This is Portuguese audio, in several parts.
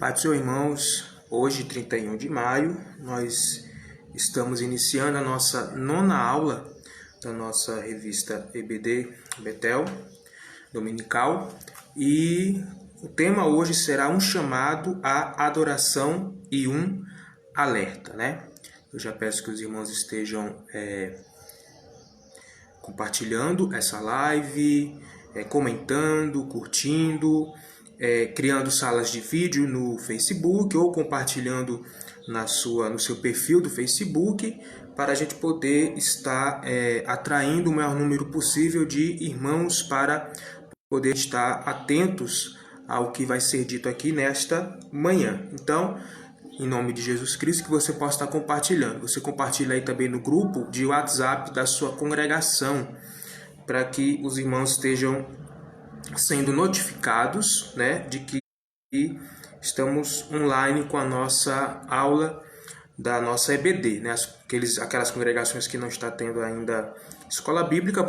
Pai do Senhor, irmãos, hoje, 31 de maio, nós estamos iniciando a nossa nona aula da nossa revista EBD Betel, dominical, e o tema hoje será um chamado à adoração e um alerta, né? Eu já peço que os irmãos estejam compartilhando essa live, comentando, curtindo, criando salas de vídeo no Facebook ou compartilhando no seu perfil do Facebook, para a gente poder estar atraindo o maior número possível de irmãos para poder estar atentos ao que vai ser dito aqui nesta manhã. Então, em nome de Jesus Cristo, que você possa estar compartilhando. Você compartilha aí também no grupo de WhatsApp da sua congregação, para que os irmãos estejam sendo notificados, né, de que estamos online com a nossa aula da nossa EBD, né? Aquelas congregações que não estão tendo ainda escola bíblica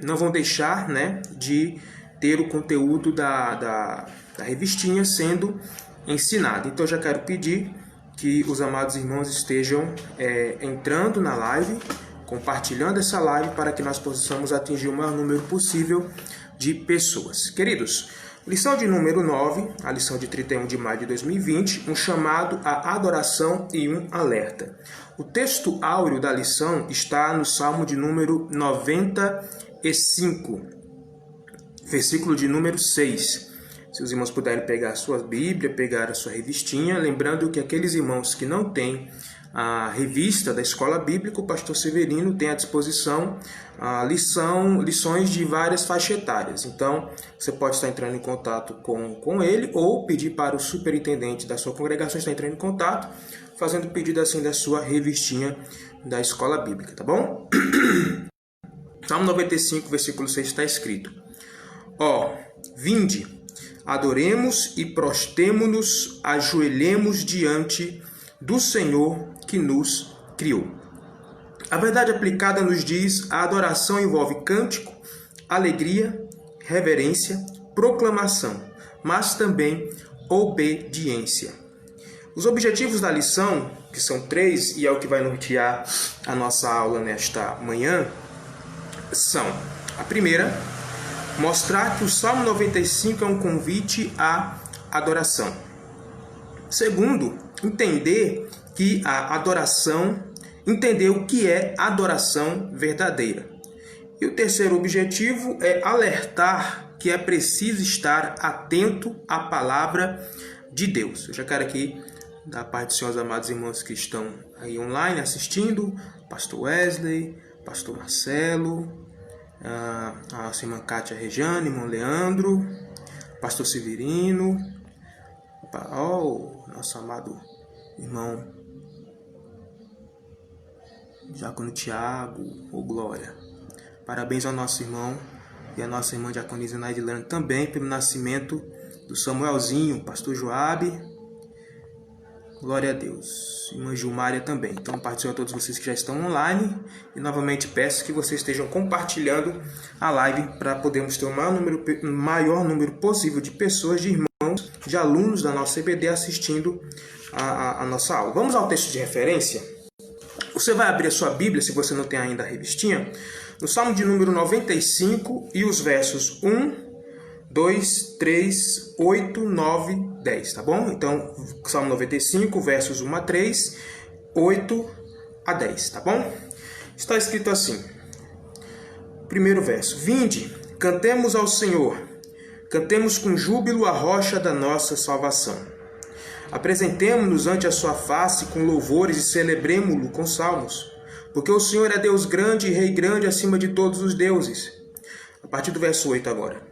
não vão deixar, né, de ter o conteúdo da revistinha sendo ensinado. Então eu já quero pedir que os amados irmãos estejam entrando na live, compartilhando essa live, para que nós possamos atingir o maior número possível de pessoas. Queridos, lição de número 9, a lição de 31 de maio de 2020, um chamado à adoração e um alerta. O texto áureo da lição está no Salmo de número 95, versículo de número 6. Se os irmãos puderem pegar a sua Bíblia, pegar a sua revistinha, lembrando que aqueles irmãos que não têm a revista da Escola Bíblica, o pastor Severino tem à disposição lições de várias faixas etárias. Então, você pode estar entrando em contato com ele ou pedir para o superintendente da sua congregação estar entrando em contato, fazendo pedido assim da sua revistinha da Escola Bíblica, tá bom? Salmo 95, versículo 6 está escrito: vinde, adoremos e prostemo-nos, ajoelhemos diante do Senhor que nos criou. A verdade aplicada nos diz: a adoração envolve cântico, alegria, reverência, proclamação, mas também obediência. Os objetivos da lição, que são 3, e é o que vai nortear a nossa aula nesta manhã, são: a primeira, mostrar que o Salmo 95 é um convite à adoração. Segundo, entender o que é adoração verdadeira. E o terceiro objetivo é alertar que é preciso estar atento à palavra de Deus. Eu já quero aqui, da parte dos senhores amados irmãos que estão aí online assistindo, pastor Wesley, pastor Marcelo, a irmã Kátia Rejane, irmão Leandro, pastor Severino, nosso amado irmão Diácono Tiago, Glória. Parabéns ao nosso irmão e à nossa irmã Diaconisa Naidilane também pelo nascimento do Samuelzinho, pastor Joabe. Glória a Deus. Irmã Gilmária também. Então, participo a todos vocês que já estão online. E novamente peço que vocês estejam compartilhando a live para podermos ter o maior número possível de pessoas, de irmãos, de alunos da nossa EBD assistindo a nossa aula. Vamos ao texto de referência? Você vai abrir a sua Bíblia, se você não tem ainda a revistinha, no Salmo de número 95 e os versos 1, 2, 3, 8, 9, 10, tá bom? Então, Salmo 95, versos 1 a 3, 8 a 10, tá bom? Está escrito assim, primeiro verso: vinde, cantemos ao Senhor, cantemos com júbilo a rocha da nossa salvação. Apresentemo-nos ante a sua face com louvores e celebremo-lo com salmos, porque o Senhor é Deus grande e Rei grande acima de todos os deuses. A partir do verso 8 agora.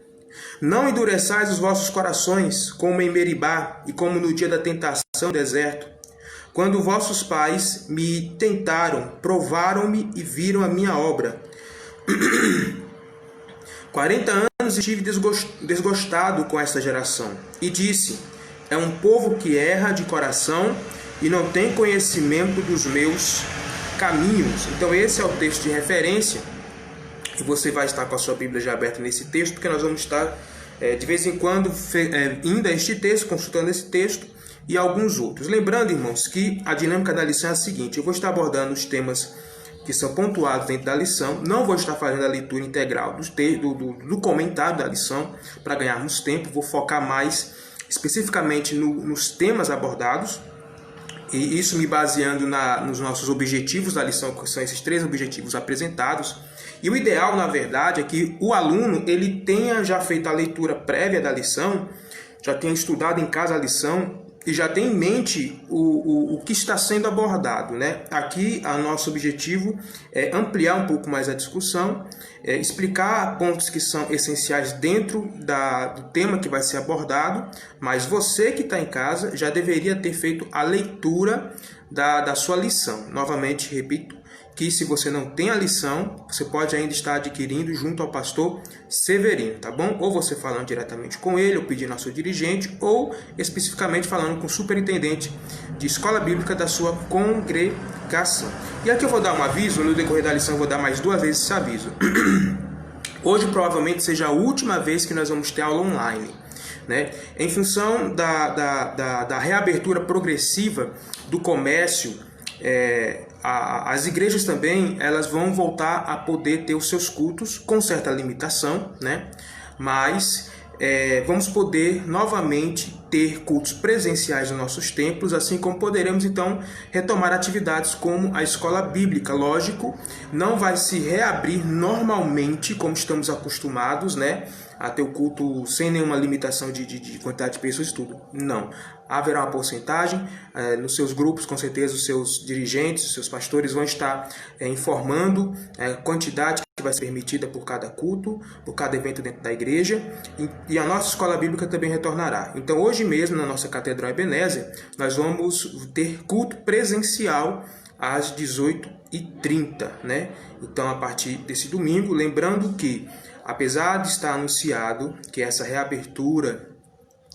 Não endureçais os vossos corações, como em Meribá e como no dia da tentação no deserto, quando vossos pais me tentaram, provaram-me e viram a minha obra. 40 anos estive desgostado com esta geração, e disse: é um povo que erra de coração e não tem conhecimento dos meus caminhos. Então esse é o texto de referência. E você vai estar com a sua Bíblia já aberta nesse texto, porque nós vamos estar de vez em quando indo a este texto, consultando esse texto e alguns outros. Lembrando, irmãos, que a dinâmica da lição é a seguinte: eu vou estar abordando os temas que são pontuados dentro da lição, não vou estar fazendo a leitura integral do comentário da lição para ganharmos tempo, vou focar mais especificamente nos temas abordados, e isso me baseando nos nossos objetivos da lição, que são esses 3 objetivos apresentados. E o ideal, na verdade, é que o aluno ele tenha já feito a leitura prévia da lição, já tenha estudado em casa a lição e já tenha em mente o que está sendo abordado, né? Aqui, o nosso objetivo é ampliar um pouco mais a discussão, explicar pontos que são essenciais dentro do tema que vai ser abordado, mas você que está em casa já deveria ter feito a leitura da sua lição. Novamente, repito, que se você não tem a lição, você pode ainda estar adquirindo junto ao pastor Severino, tá bom? Ou você falando diretamente com ele, ou pedindo ao seu dirigente, ou especificamente falando com o superintendente de escola bíblica da sua congregação. E aqui eu vou dar um aviso, no decorrer da lição eu vou dar mais 2 vezes esse aviso. Hoje provavelmente seja a última vez que nós vamos ter aula online, né? Em função da reabertura progressiva do comércio, as igrejas também elas vão voltar a poder ter os seus cultos com certa limitação, né? Mas vamos poder novamente ter cultos presenciais nos nossos templos, assim como poderemos então retomar atividades como a escola bíblica. Lógico, não vai se reabrir normalmente como estamos acostumados, né? A ter o culto sem nenhuma limitação de quantidade de pessoas e tudo. Não. Haverá uma porcentagem nos seus grupos, com certeza os seus dirigentes, os seus pastores vão estar informando a quantidade que vai ser permitida por cada culto, por cada evento dentro da igreja, e a nossa escola bíblica também retornará. Então hoje mesmo na nossa Catedral Ebenezer nós vamos ter culto presencial às 18h30, né? Então a partir desse domingo, lembrando que apesar de estar anunciado que essa reabertura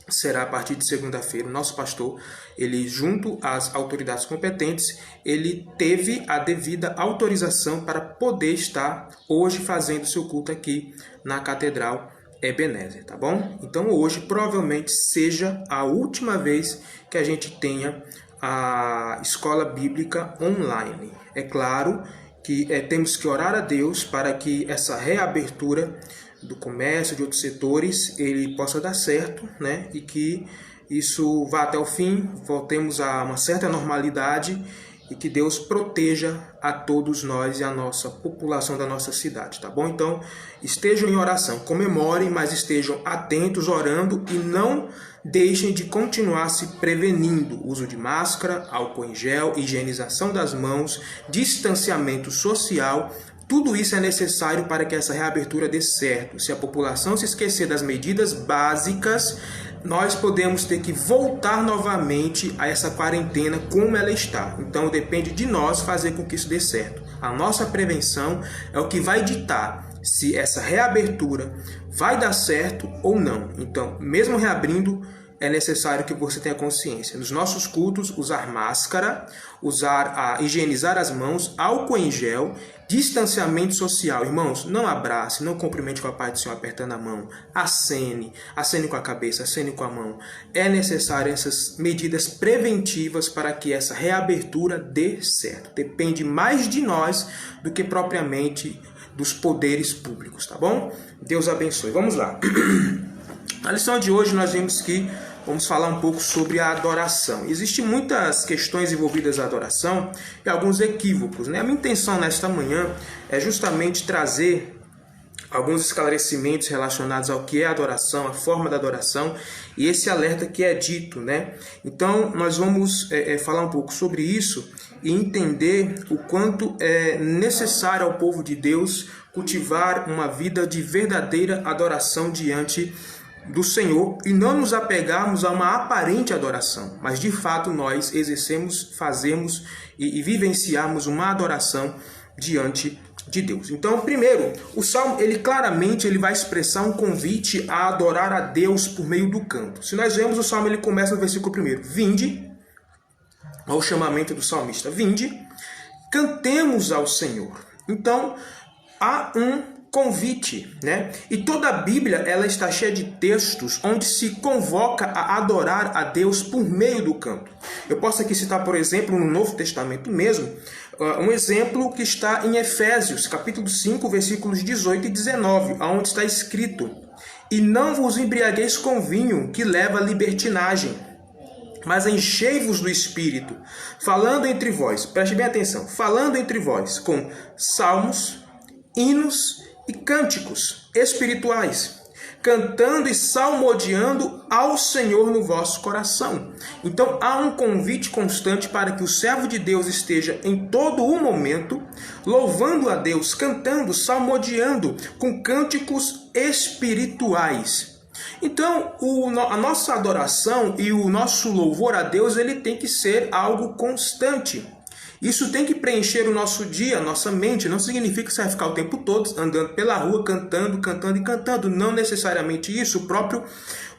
será a partir de segunda-feira, o nosso pastor, ele junto às autoridades competentes, ele teve a devida autorização para poder estar hoje fazendo seu culto aqui na Catedral Ebenezer, tá bom? Então hoje provavelmente seja a última vez que a gente tenha a escola bíblica online. É claro que temos que orar a Deus para que essa reabertura do comércio, de outros setores, ele possa dar certo, né? E que isso vá até o fim, voltemos a uma certa normalidade e que Deus proteja a todos nós e a nossa população da nossa cidade, tá bom? Então, estejam em oração, comemorem, mas estejam atentos, orando e não deixem de continuar se prevenindo. Uso de máscara, álcool em gel, higienização das mãos, distanciamento social. Tudo isso é necessário para que essa reabertura dê certo. Se a população se esquecer das medidas básicas, nós podemos ter que voltar novamente a essa quarentena como ela está. Então depende de nós fazer com que isso dê certo. A nossa prevenção é o que vai ditar se essa reabertura vai dar certo ou não. Então, mesmo reabrindo, é necessário que você tenha consciência. Nos nossos cultos, usar máscara, higienizar as mãos, álcool em gel, distanciamento social. Irmãos, não abrace, não cumprimente com a paz do Senhor apertando a mão. Acene com a cabeça, acene com a mão. É necessário essas medidas preventivas para que essa reabertura dê certo. Depende mais de nós do que propriamente dos poderes públicos, tá bom? Deus abençoe. Vamos lá. Na lição de hoje nós vamos falar um pouco sobre a adoração. Existem muitas questões envolvidas à adoração e alguns equívocos, né? A minha intenção nesta manhã é justamente trazer alguns esclarecimentos relacionados ao que é a adoração, a forma da adoração e esse alerta que é dito, né? Então nós vamos falar um pouco sobre isso e entender o quanto é necessário ao povo de Deus cultivar uma vida de verdadeira adoração diante do Senhor e não nos apegarmos a uma aparente adoração, mas de fato nós exercemos, fazemos e vivenciamos uma adoração diante de Deus. Então, primeiro, o Salmo, ele claramente vai expressar um convite a adorar a Deus por meio do canto. Se nós vemos o Salmo, ele começa no versículo 1, vinde, ao chamamento do salmista, vinde, cantemos ao Senhor. Então, há um convite, né? E toda a Bíblia ela está cheia de textos onde se convoca a adorar a Deus por meio do canto. Eu posso aqui citar, por exemplo, no Novo Testamento mesmo, um exemplo que está em Efésios, capítulo 5, versículos 18 e 19, onde está escrito: "E não vos embriagueis com vinho, que leva à libertinagem, mas enchei-vos do Espírito, falando entre vós", preste bem atenção, "falando entre vós com salmos, hinos e cânticos espirituais, cantando e salmodiando ao Senhor no vosso coração." Então há um convite constante para que o servo de Deus esteja em todo o momento louvando a Deus, cantando, salmodiando com cânticos espirituais. Então a nossa adoração e o nosso louvor a Deus ele tem que ser algo constante. Isso tem que preencher o nosso dia, a nossa mente. Não significa que você vai ficar o tempo todo andando pela rua, cantando, cantando e cantando. Não necessariamente isso.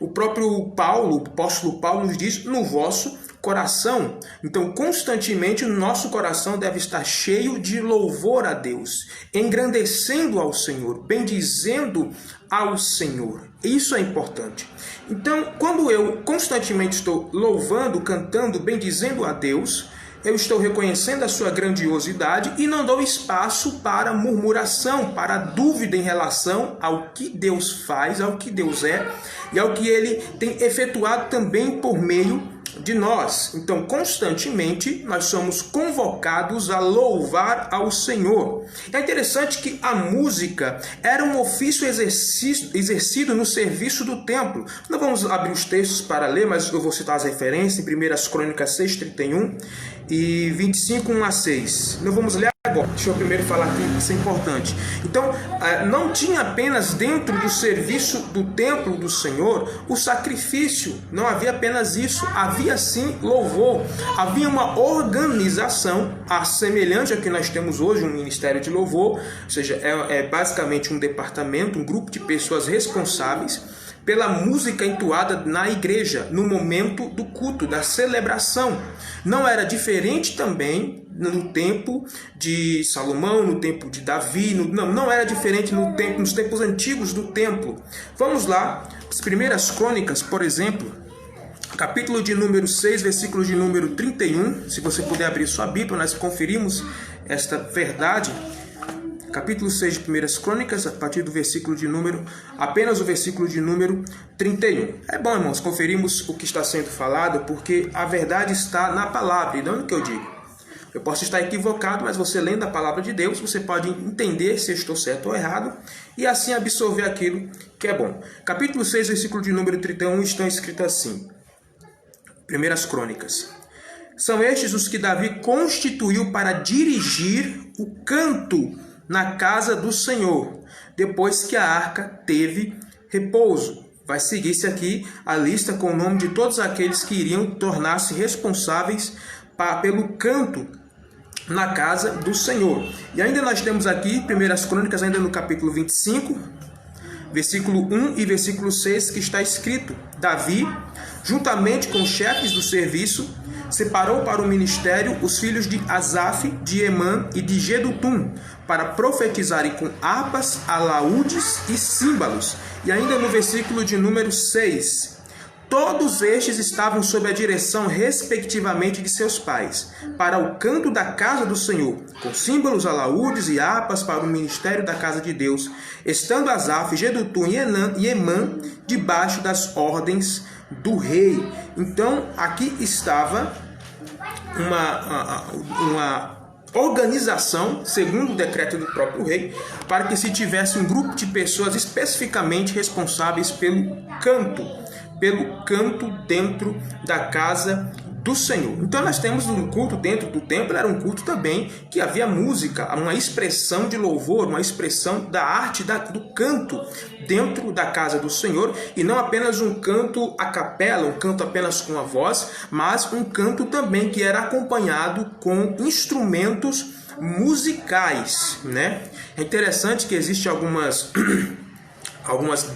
O próprio Paulo, o apóstolo Paulo nos diz: no vosso coração. Então, constantemente, o nosso coração deve estar cheio de louvor a Deus, engrandecendo ao Senhor, bendizendo ao Senhor. Isso é importante. Então, quando eu constantemente estou louvando, cantando, bendizendo a Deus, eu estou reconhecendo a sua grandiosidade e não dou espaço para murmuração, para dúvida em relação ao que Deus faz, ao que Deus é e ao que Ele tem efetuado também por meio de nós. Então, constantemente, nós somos convocados a louvar ao Senhor. É interessante que a música era um ofício exercido no serviço do templo. Não vamos abrir os textos para ler, mas eu vou citar as referências em 1 Crônicas 6:31 e 25, 1 a 6. Não vamos ler agora. Deixa eu primeiro falar aqui, isso é importante. Então, não tinha apenas dentro do serviço do templo do Senhor o sacrifício. Não havia apenas isso. Havia sim louvor. Havia uma organização semelhante a que nós temos hoje, um ministério de louvor. Ou seja, é basicamente um departamento, um grupo de pessoas responsáveis pela música entoada na igreja, no momento do culto, da celebração. Não era diferente também no tempo de Salomão, no tempo de Davi, não era diferente nos tempos antigos do templo. Vamos lá, as primeiras crônicas, por exemplo, capítulo de número 6, versículo de número 31, se você puder abrir sua Bíblia, nós conferimos esta verdade. Capítulo 6 de 1 Crônicas, a partir do versículo de número, apenas o versículo de número 31. É bom, irmãos, conferimos o que está sendo falado, porque a verdade está na palavra, e não no que eu digo. Eu posso estar equivocado, mas você lendo a palavra de Deus, você pode entender se eu estou certo ou errado, e assim absorver aquilo que é bom. Capítulo 6, versículo de número 31, está escrito assim, 1 Crônicas. São estes os que Davi constituiu para dirigir o canto na casa do Senhor, depois que a arca teve repouso. Vai seguir-se aqui a lista com o nome de todos aqueles que iriam tornar-se responsáveis pelo canto na casa do Senhor. E ainda nós temos aqui, 1 Crônicas, ainda no capítulo 25, versículo 1 e versículo 6, que está escrito: Davi, juntamente com os chefes do serviço, separou para o ministério os filhos de Asaf, de Emã e de Jedutum, para profetizarem com harpas, alaúdes e símbolos. E ainda no versículo de número 6, todos estes estavam sob a direção, respectivamente, de seus pais, para o canto da casa do Senhor, com símbolos, alaúdes e harpas para o ministério da casa de Deus, estando Asaf, Jedutum e Emã debaixo das ordens do rei. Então, aqui estava uma organização, segundo o decreto do próprio rei, para que se tivesse um grupo de pessoas especificamente responsáveis pelo canto dentro da casa do Senhor. Então nós temos um culto dentro do templo, era um culto também que havia música, uma expressão de louvor, uma expressão da arte do canto dentro da casa do Senhor, e não apenas um canto a capela, um canto apenas com a voz, mas um canto também que era acompanhado com instrumentos musicais, né? É interessante que existem algumas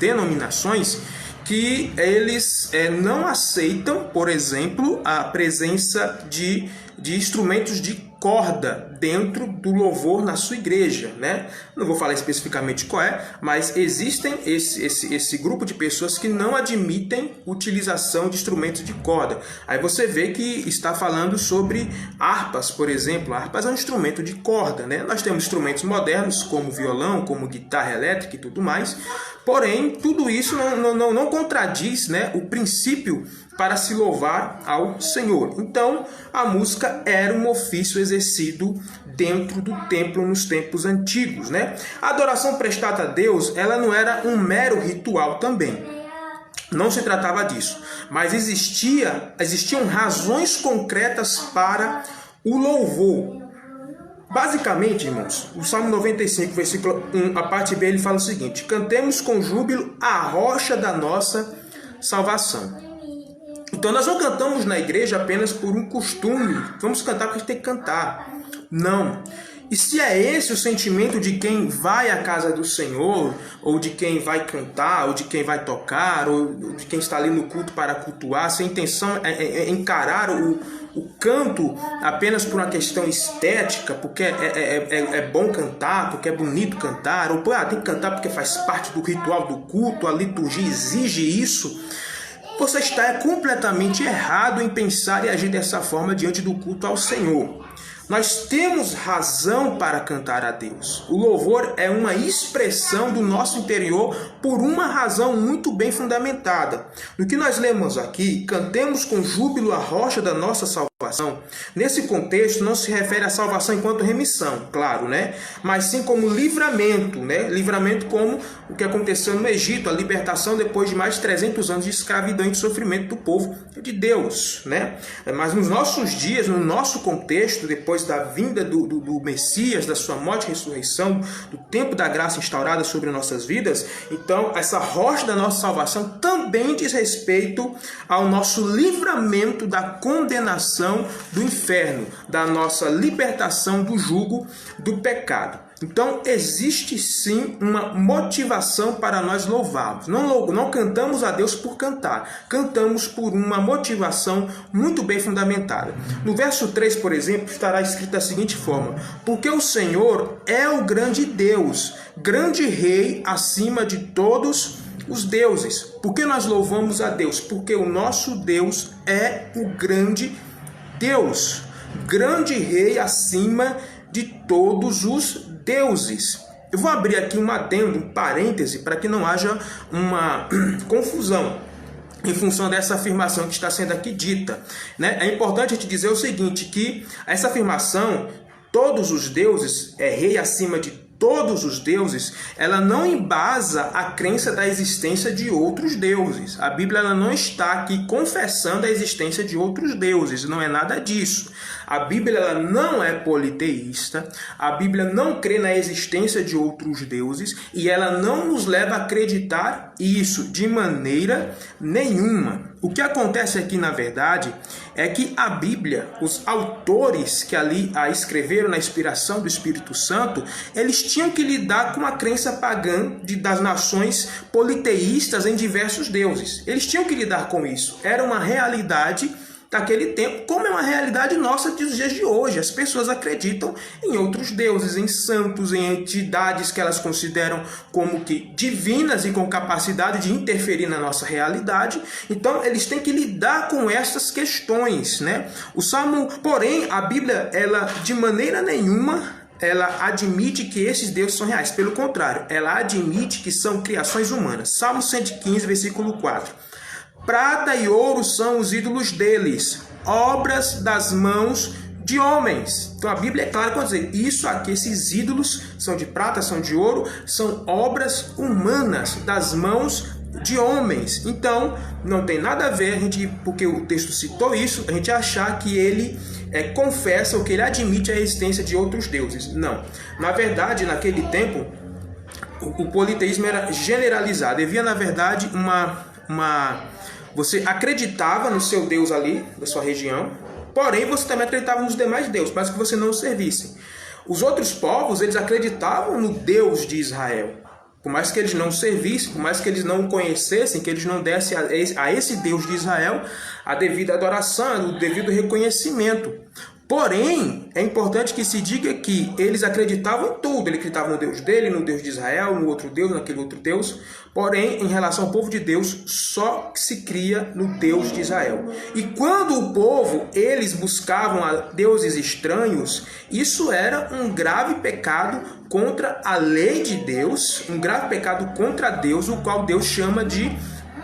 denominações que eles não aceitam, por exemplo, a presença de instrumentos de corda dentro do louvor na sua igreja, né? Não vou falar especificamente qual é, mas existem esse grupo de pessoas que não admitem utilização de instrumentos de corda. Aí você vê que está falando sobre harpas, por exemplo. Harpas é um instrumento de corda, né? Nós temos instrumentos modernos como violão, como guitarra elétrica e tudo mais. Porém, tudo isso não contradiz, né, o princípio para se louvar ao Senhor. Então, a música era um ofício exercido dentro do templo nos tempos antigos, né? A adoração prestada a Deus, ela não era um mero ritual também. Não se tratava disso, mas existiam razões concretas para o louvor. Basicamente, irmãos, o Salmo 95, versículo 1, a parte B, ele fala o seguinte: cantemos com júbilo a rocha da nossa salvação. Então nós não cantamos na igreja apenas por um costume, vamos cantar porque a gente tem que cantar. Não. E se é esse o sentimento de quem vai à casa do Senhor, ou de quem vai cantar, ou de quem vai tocar, ou de quem está ali no culto para cultuar, se a intenção é encarar o canto apenas por uma questão estética, porque é bom cantar, porque é bonito cantar, ou tem que cantar porque faz parte do ritual do culto, a liturgia exige isso, você está completamente errado em pensar e agir dessa forma diante do culto ao Senhor. Nós temos razão para cantar a Deus. O louvor é uma expressão do nosso interior por uma razão muito bem fundamentada. No que nós lemos aqui, cantemos com júbilo a rocha da nossa salvação. Nesse contexto, não se refere à salvação enquanto remissão, claro, né? Mas sim como livramento, né? Livramento como o que aconteceu no Egito, a libertação depois de mais de 300 anos de escravidão e de sofrimento do povo de Deus, né? Mas nos nossos dias, no nosso contexto, depois da vinda do Messias, da sua morte e ressurreição, do tempo da graça instaurada sobre nossas vidas, então essa rocha da nossa salvação também diz respeito ao nosso livramento da condenação do inferno, da nossa libertação do jugo do pecado. Então existe sim uma motivação para nós louvarmos. Não cantamos a Deus por cantar, cantamos por uma motivação muito bem fundamentada. No verso 3, por exemplo, estará escrito da seguinte forma: porque o Senhor é o grande Deus, grande Rei acima de todos os deuses. Por que nós louvamos a Deus? Porque o nosso Deus é o grande Deus, grande Rei acima de todos os deuses. Eu vou abrir aqui um adendo, um parêntese, para que não haja uma confusão em função dessa afirmação que está sendo aqui dita, né? É importante a gente dizer o seguinte, que essa afirmação, todos os deuses, é rei acima de todos os deuses, ela não embasa a crença da existência de outros deuses. A Bíblia ela não está aqui confessando a existência de outros deuses, não é nada disso. A Bíblia ela não é politeísta, a Bíblia não crê na existência de outros deuses e ela não nos leva a acreditar isso de maneira nenhuma. O que acontece aqui, na verdade, é que a Bíblia, os autores que ali a escreveram na inspiração do Espírito Santo, eles tinham que lidar com a crença pagã das nações politeístas em diversos deuses. Eles tinham que lidar com isso. Era uma realidade daquele tempo, como é uma realidade nossa dos dias de hoje. As pessoas acreditam em outros deuses, em santos, em entidades que elas consideram como que divinas e com capacidade de interferir na nossa realidade. Então, eles têm que lidar com essas questões, né? O Salmo, porém, a Bíblia, ela de maneira nenhuma ela admite que esses deuses são reais. Pelo contrário, ela admite que são criações humanas. Salmo 115, versículo 4. Prata e ouro são os ídolos deles, obras das mãos de homens. Então a Bíblia é clara quando diz isso aqui, esses ídolos são de prata, são de ouro, são obras humanas das mãos de homens. Então não tem nada a ver, porque o texto citou isso, a gente achar que ele confessa ou que ele admite a existência de outros deuses. Não. Na verdade, naquele tempo, o politeísmo era generalizado. Havia, na verdade, você acreditava no seu Deus ali, da sua região, porém você também acreditava nos demais deuses, mas que você não os servisse. Os outros povos, eles acreditavam no Deus de Israel. Por mais que eles não servissem, por mais que eles não o conhecessem, que eles não dessem a esse Deus de Israel a devida adoração, o devido reconhecimento. Porém, é importante que se diga que eles acreditavam em tudo. Eles acreditavam no Deus dele, no Deus de Israel, no outro Deus, naquele outro Deus. Porém, em relação ao povo de Deus, só se cria no Deus de Israel. E quando o povo, eles buscavam a deuses estranhos, isso era um grave pecado contra a lei de Deus, um grave pecado contra Deus, o qual Deus chama de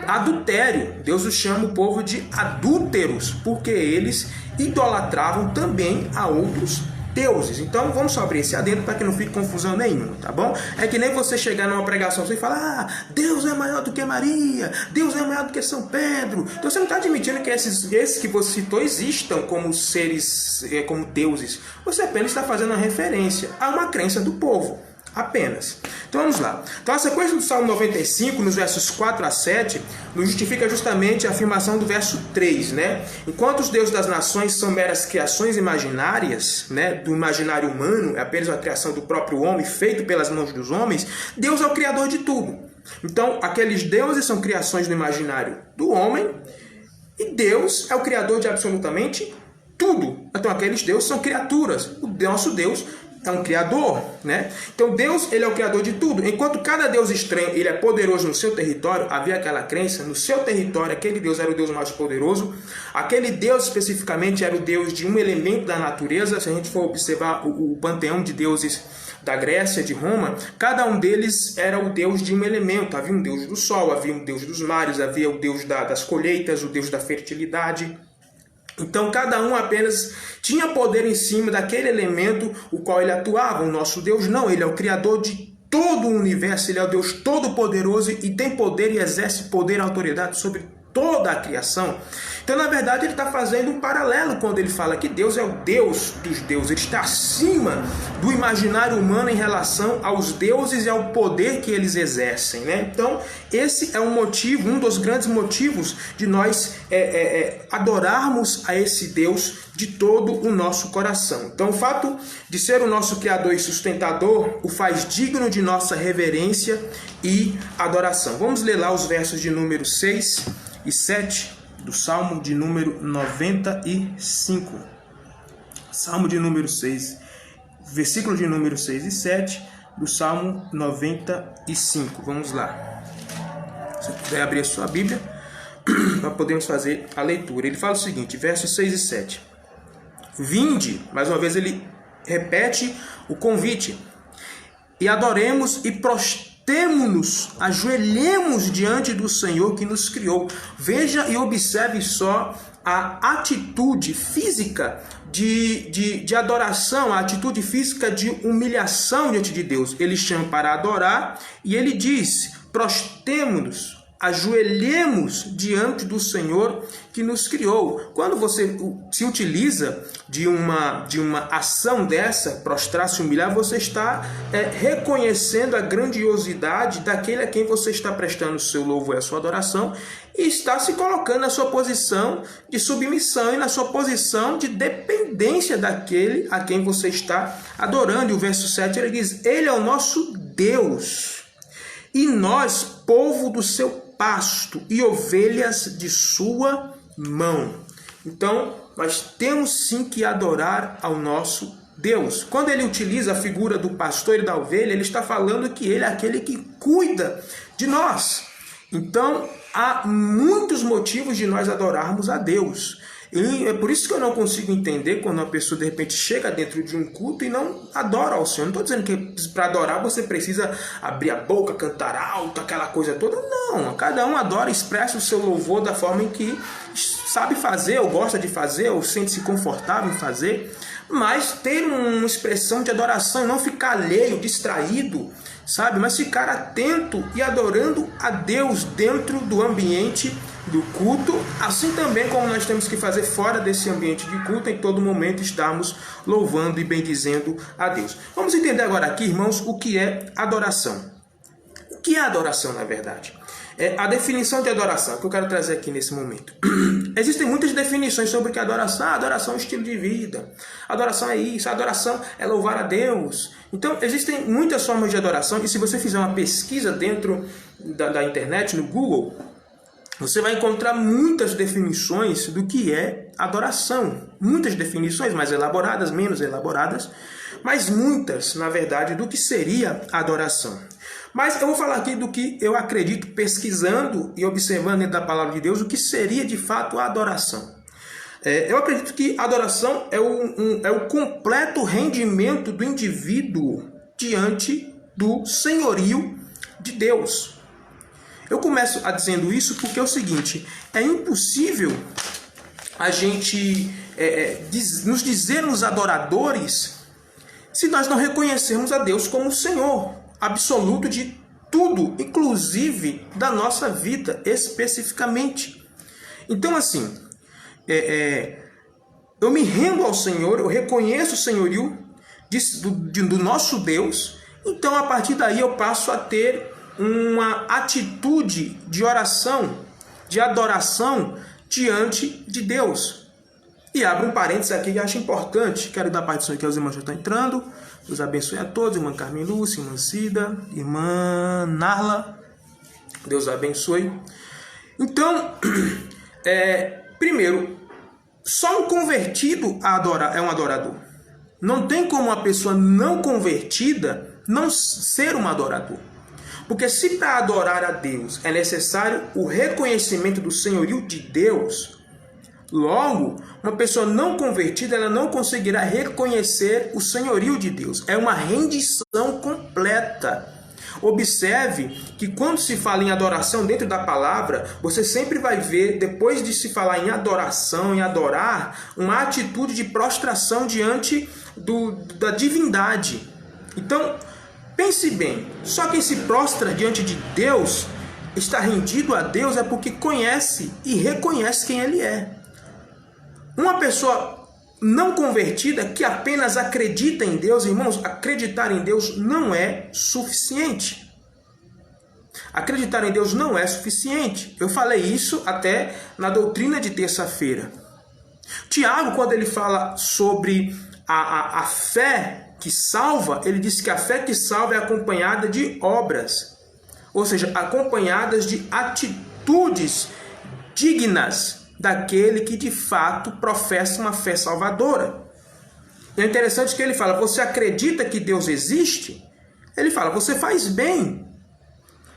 adultério. Deus chama o povo de adúlteros, porque eles idolatravam também a outros deuses. Então vamos só abrir esse adendo para que não fique confusão nenhuma, tá bom? É que nem você chegar numa pregação e falar: Deus é maior do que Maria, Deus é maior do que São Pedro. Então você não está admitindo que esses que você citou existam como seres, como deuses. Você apenas está fazendo uma referência a uma crença do povo. Apenas. Então vamos lá. Então a sequência do Salmo 95, nos versos 4 a 7, nos justifica justamente a afirmação do verso 3, né? Enquanto os deuses das nações são meras criações imaginárias, né, do imaginário humano, é apenas a criação do próprio homem, feito pelas mãos dos homens, Deus é o criador de tudo. Então, aqueles deuses são criações do imaginário do homem, e Deus é o criador de absolutamente tudo. Então, aqueles deuses são criaturas. O nosso Deus é um criador, né? Então Deus, ele é o criador de tudo. Enquanto cada Deus estranho, ele é poderoso no seu território, havia aquela crença, no seu território, aquele Deus era o Deus mais poderoso. Aquele Deus especificamente era o Deus de um elemento da natureza. Se a gente for observar o panteão de deuses da Grécia, de Roma, cada um deles era o Deus de um elemento. Havia um Deus do sol, havia um Deus dos mares, havia o Deus das colheitas, o Deus da fertilidade. Então cada um apenas tinha poder em cima daquele elemento o qual ele atuava. O nosso Deus não, ele é o criador de todo o universo, ele é o Deus todo-poderoso e tem poder e exerce poder e autoridade sobre toda a criação. Então, na verdade, ele está fazendo um paralelo quando ele fala que Deus é o Deus dos deuses. Ele está acima do imaginário humano em relação aos deuses e ao poder que eles exercem, né? Então, esse é um motivo, um dos grandes motivos de nós adorarmos a esse Deus de todo o nosso coração. Então, o fato de ser o nosso Criador e sustentador o faz digno de nossa reverência e adoração. Vamos ler lá os versos de número 6 e 7 do Salmo de número 95. Salmo de número 6, versículo de número 6 e 7 do Salmo 95. Vamos lá. Se você puder abrir a sua Bíblia, nós podemos fazer a leitura. Ele fala o seguinte, versos 6 e 7. Vinde, mais uma vez ele repete o convite, e adoremos e prostremo-nos, ajoelhemos diante do Senhor que nos criou. Veja e observe só a atitude física de adoração, a atitude física de humilhação diante de Deus. Ele chama para adorar e ele diz, prostremo-nos, ajoelhemos diante do Senhor que nos criou. Quando você se utiliza de uma ação dessa, prostrar, se humilhar, você está reconhecendo a grandiosidade daquele a quem você está prestando o seu louvor e a sua adoração e está se colocando na sua posição de submissão e na sua posição de dependência daquele a quem você está adorando. E o verso 7 ele diz, ele é o nosso Deus e nós, povo do seu pasto e ovelhas de sua mão. Então, nós temos sim que adorar ao nosso Deus. Quando ele utiliza a figura do pastor e da ovelha, ele está falando que ele é aquele que cuida de nós. Então, há muitos motivos de nós adorarmos a Deus. E é por isso que eu não consigo entender quando uma pessoa de repente chega dentro de um culto e não adora ao Senhor. Não estou dizendo que para adorar você precisa abrir a boca, cantar alto, aquela coisa toda. Não, cada um adora, expressa o seu louvor da forma em que sabe fazer, ou gosta de fazer, ou sente-se confortável em fazer. Mas ter uma expressão de adoração, não ficar alheio, distraído, sabe? Mas ficar atento e adorando a Deus dentro do ambiente do culto, assim também como nós temos que fazer fora desse ambiente de culto, em todo momento estarmos louvando e bendizendo a Deus. Vamos entender agora aqui, irmãos, o que é adoração. O que é adoração, na verdade? A definição de adoração que eu quero trazer aqui nesse momento. Existem muitas definições sobre o que é adoração. Adoração é um estilo de vida. Adoração é isso. Adoração é louvar a Deus. Então, existem muitas formas de adoração. E se você fizer uma pesquisa dentro da internet, no Google, você vai encontrar muitas definições do que é adoração. Muitas definições mais elaboradas, menos elaboradas, mas muitas, na verdade, do que seria adoração. Mas eu vou falar aqui do que eu acredito, pesquisando e observando dentro da palavra de Deus, o que seria de fato a adoração. Eu acredito que a adoração é o completo rendimento do indivíduo diante do senhorio de Deus. Eu começo dizendo isso porque é o seguinte: é impossível a gente nos dizermos adoradores se nós não reconhecermos a Deus como o Senhor absoluto de tudo, inclusive da nossa vida especificamente. Então, assim, eu me rendo ao Senhor, eu reconheço o senhorio do nosso Deus, então a partir daí eu passo a ter uma atitude de oração, de adoração diante de Deus. E abro um parênteses aqui que eu acho importante. Quero dar partição aqui aos irmãos que estão entrando. Deus abençoe a todos. Irmã Carmen Lúcia, irmã Cida, irmã Narla. Deus abençoe. Então, primeiro, só um convertido é um adorador. Não tem como uma pessoa não convertida não ser um adorador. Porque se para adorar a Deus é necessário o reconhecimento do senhorio de Deus, logo, uma pessoa não convertida ela não conseguirá reconhecer o senhorio de Deus. É uma rendição completa. Observe que quando se fala em adoração dentro da palavra, você sempre vai ver, depois de se falar em adoração, em adorar, uma atitude de prostração diante da divindade. Então, pense bem, só quem se prostra diante de Deus, está rendido a Deus, é porque conhece e reconhece quem Ele é. Uma pessoa não convertida que apenas acredita em Deus, irmãos, acreditar em Deus não é suficiente. Acreditar em Deus não é suficiente. Eu falei isso até na doutrina de terça-feira. Tiago, quando ele fala sobre a fé que salva, ele diz que a fé que salva é acompanhada de obras, ou seja, acompanhadas de atitudes dignas daquele que de fato professa uma fé salvadora. É interessante que ele fala: você acredita que Deus existe? Ele fala: você faz bem.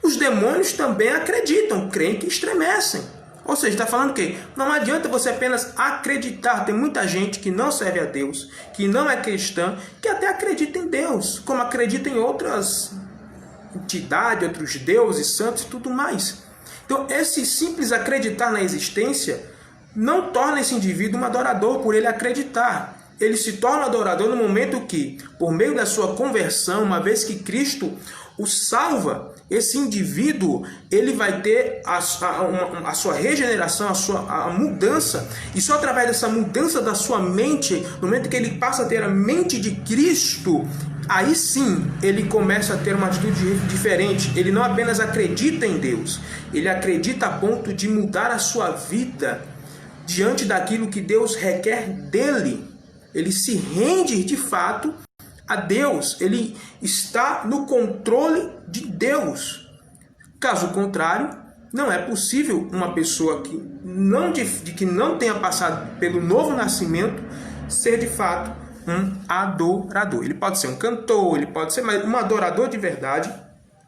Os demônios também acreditam, creem que estremecem. Ou seja, está falando que não adianta você apenas acreditar. Tem muita gente que não serve a Deus, que não é cristã, que até acredita em Deus, como acredita em outras entidades, outros deuses, santos e tudo mais. Então, esse simples acreditar na existência não torna esse indivíduo um adorador por ele acreditar. Ele se torna adorador no momento que, por meio da sua conversão, uma vez que Cristo o salva, esse indivíduo ele vai ter a sua regeneração, a mudança, e só através dessa mudança da sua mente, no momento que ele passa a ter a mente de Cristo, aí sim ele começa a ter uma atitude diferente. Ele não apenas acredita em Deus, ele acredita a ponto de mudar a sua vida diante daquilo que Deus requer dele. Ele se rende de fato a Deus, ele está no controle de Deus. Caso contrário, não é possível uma pessoa que não tenha passado pelo novo nascimento ser de fato um adorador. Ele pode ser um cantor, ele pode ser, mas um adorador de verdade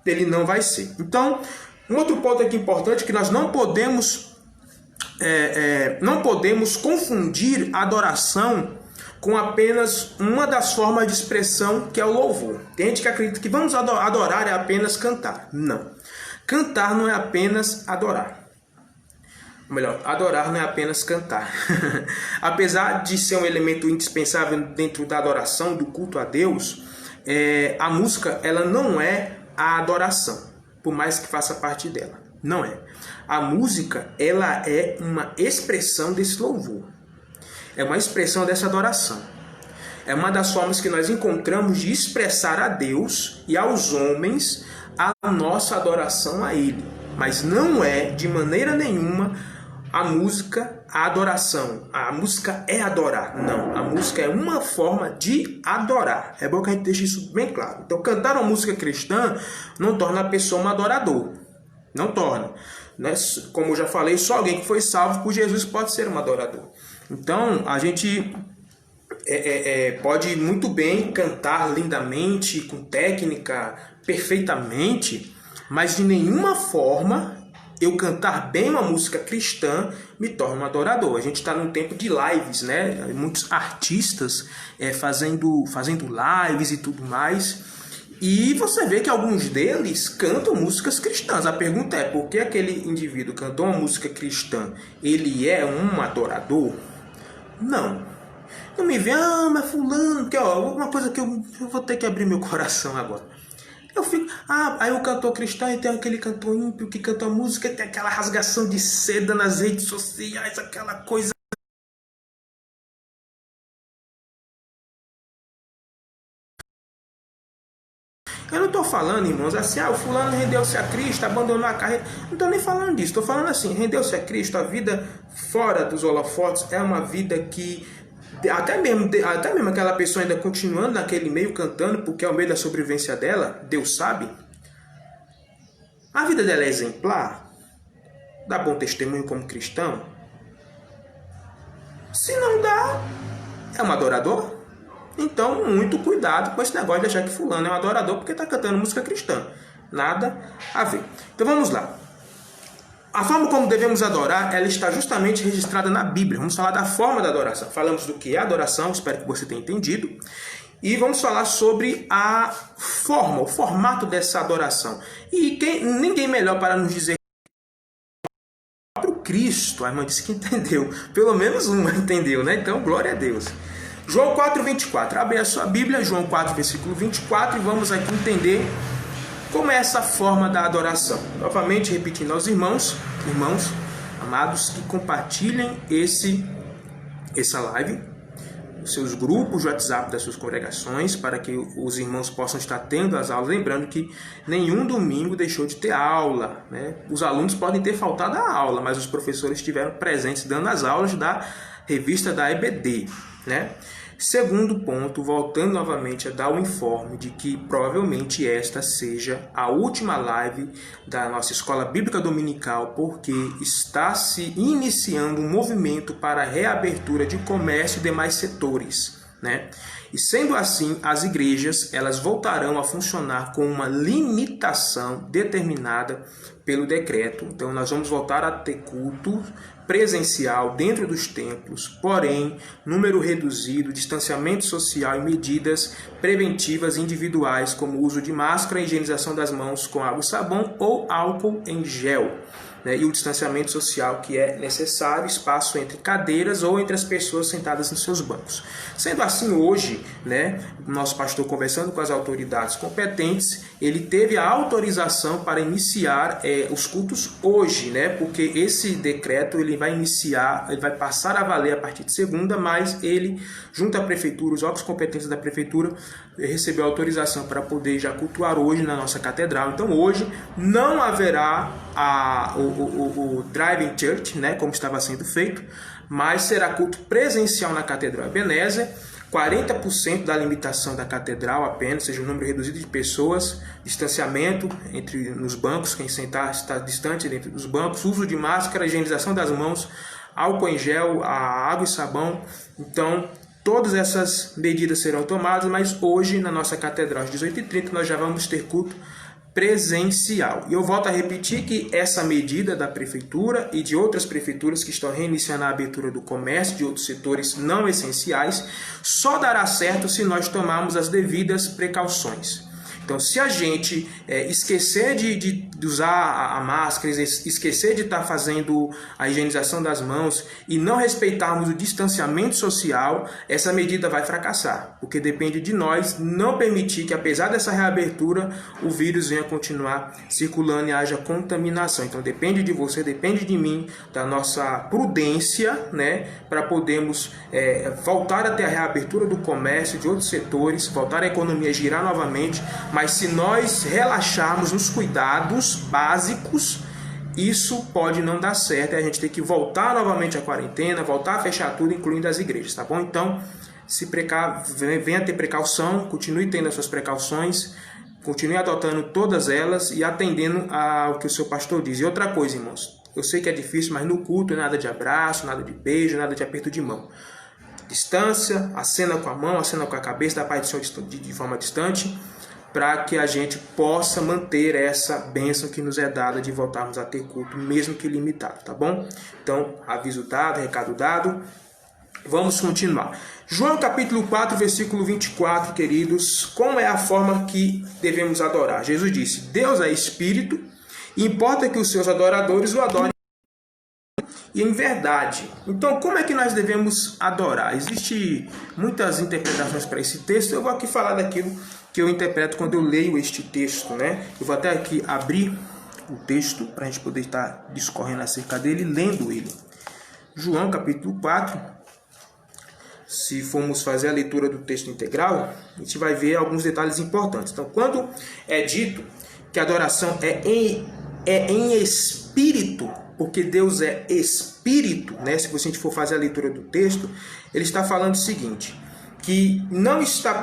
ele não vai ser. Então, um outro ponto aqui importante é que nós não podemos confundir adoração com apenas uma das formas de expressão que é o louvor. Tem gente que acredita que vamos adorar é apenas cantar. Não. Cantar não é apenas adorar. Ou melhor, adorar não é apenas cantar. Apesar de ser um elemento indispensável dentro da adoração, do culto a Deus, a música ela não é a adoração, por mais que faça parte dela. Não é. A música ela é uma expressão desse louvor. É uma expressão dessa adoração. É uma das formas que nós encontramos de expressar a Deus e aos homens a nossa adoração a Ele. Mas não é, de maneira nenhuma, a música a adoração. A música é adorar. Não, a música é uma forma de adorar. É bom que a gente deixe isso bem claro. Então, cantar uma música cristã não torna a pessoa um adorador. Não torna. né? Como eu já falei, só alguém que foi salvo por Jesus pode ser um adorador. Então, a gente pode muito bem cantar lindamente, com técnica, perfeitamente, mas de nenhuma forma eu cantar bem uma música cristã me torna um adorador. A gente está num tempo de lives, né? Muitos artistas fazendo lives e tudo mais. E você vê que alguns deles cantam músicas cristãs. A pergunta é, por que aquele indivíduo cantou uma música cristã? Ele é um adorador? Não. Não me vê, mas fulano, porque uma coisa que eu vou ter que abrir meu coração agora. Eu fico, aí o cantor cristão e tem aquele cantor ímpio que canta a música, tem aquela rasgação de seda nas redes sociais, aquela coisa. Eu não estou falando, irmãos, assim, o fulano rendeu-se a Cristo, abandonou a carreira. Não estou nem falando disso, estou falando assim, rendeu-se a Cristo, a vida fora dos holofotes é uma vida que até mesmo aquela pessoa ainda continuando naquele meio cantando, porque é o meio da sobrevivência dela, Deus sabe. A vida dela é exemplar, dá bom testemunho como cristão. Se não dá, é um adorador. Então, muito cuidado com esse negócio de achar que fulano é um adorador porque está cantando música cristã. Nada a ver. Então vamos lá. A forma como devemos adorar, ela está justamente registrada na Bíblia. Vamos falar da forma da adoração. Falamos do que é adoração, espero que você tenha entendido. E vamos falar sobre a forma, o formato dessa adoração. E ninguém melhor para nos dizer o próprio Cristo. A irmã disse que entendeu. Pelo menos uma entendeu, né? Então, glória a Deus. João 4, 24. Abre a sua Bíblia, João 4, versículo 24, e vamos aqui entender como é essa forma da adoração. Novamente, repetindo aos irmãos amados, que compartilhem essa live, os seus grupos de WhatsApp das suas congregações, para que os irmãos possam estar tendo as aulas. Lembrando que nenhum domingo deixou de ter aula, né? Os alunos podem ter faltado a aula, mas os professores estiveram presentes dando as aulas da revista da EBD, né? Segundo ponto, voltando novamente a dar o informe de que provavelmente esta seja a última live da nossa Escola Bíblica Dominical, porque está se iniciando um movimento para a reabertura de comércio e demais setores, né? E sendo assim, as igrejas elas voltarão a funcionar com uma limitação determinada pelo decreto. Então nós vamos voltar a ter culto presencial dentro dos templos, porém, número reduzido, distanciamento social e medidas preventivas individuais, como o uso de máscara, higienização das mãos com água e sabão ou álcool em gel, né? E o distanciamento social que é necessário, espaço entre cadeiras ou entre as pessoas sentadas nos seus bancos. Sendo assim, hoje, né, o nosso pastor conversando com as autoridades competentes, ele teve a autorização para iniciar os cultos hoje, né? Porque esse decreto ele vai passar a valer a partir de segunda, mas ele, junto à prefeitura, os órgãos competentes da prefeitura, recebeu autorização para poder já cultuar hoje na nossa catedral. Então hoje não haverá o Drive-in Church, né, como estava sendo feito, mas será culto presencial na Catedral Ebenezer, 40% da limitação da catedral apenas, seja um número reduzido de pessoas, distanciamento nos bancos, quem sentar está distante dentro dos bancos, uso de máscara, higienização das mãos, álcool em gel, água e sabão. Então, todas essas medidas serão tomadas, mas hoje na nossa catedral às 18h30 nós já vamos ter culto presencial. E eu volto a repetir que essa medida da prefeitura e de outras prefeituras que estão reiniciando a abertura do comércio, de outros setores não essenciais, só dará certo se nós tomarmos as devidas precauções. Então, se a gente esquecer de usar a máscara, esquecer de estar fazendo a higienização das mãos e não respeitarmos o distanciamento social, essa medida vai fracassar, porque depende de nós não permitir que, apesar dessa reabertura, o vírus venha continuar circulando e haja contaminação. Então, depende de você, depende de mim, da nossa prudência, né, para podermos voltar a ter a reabertura do comércio, de outros setores, voltar a economia a girar novamente. Mas se nós relaxarmos nos cuidados básicos, isso pode não dar certo e a gente tem que voltar novamente à quarentena, voltar a fechar tudo, incluindo as igrejas, tá bom? Então, venha ter precaução, continue tendo as suas precauções, Continue adotando todas elas e atendendo ao que o seu pastor diz. E outra coisa, irmãos, eu sei que é difícil, mas no culto nada de abraço, nada de beijo, nada de aperto de mão. Distância, acena com a mão, acena com a cabeça, da Pai do Senhor de forma distante, para que a gente possa manter essa bênção que nos é dada de voltarmos a ter culto, mesmo que limitado, tá bom? Então, aviso dado, recado dado. Vamos continuar. João capítulo 4, versículo 24, queridos. Como é a forma que devemos adorar? Jesus disse: Deus é Espírito, e importa que os seus adoradores o adorem e em verdade. Então, como é que nós devemos adorar? Existem muitas interpretações para esse texto. Eu vou aqui falar daquilo que eu interpreto quando eu leio este texto, né? Eu vou até aqui abrir o texto para a gente poder estar discorrendo acerca dele, lendo ele. João capítulo 4. Se formos fazer a leitura do texto integral, a gente vai ver alguns detalhes importantes. Então, quando é dito que a adoração é em espírito, porque Deus é espírito, né? Se a gente for fazer a leitura do texto, ele está falando o seguinte, que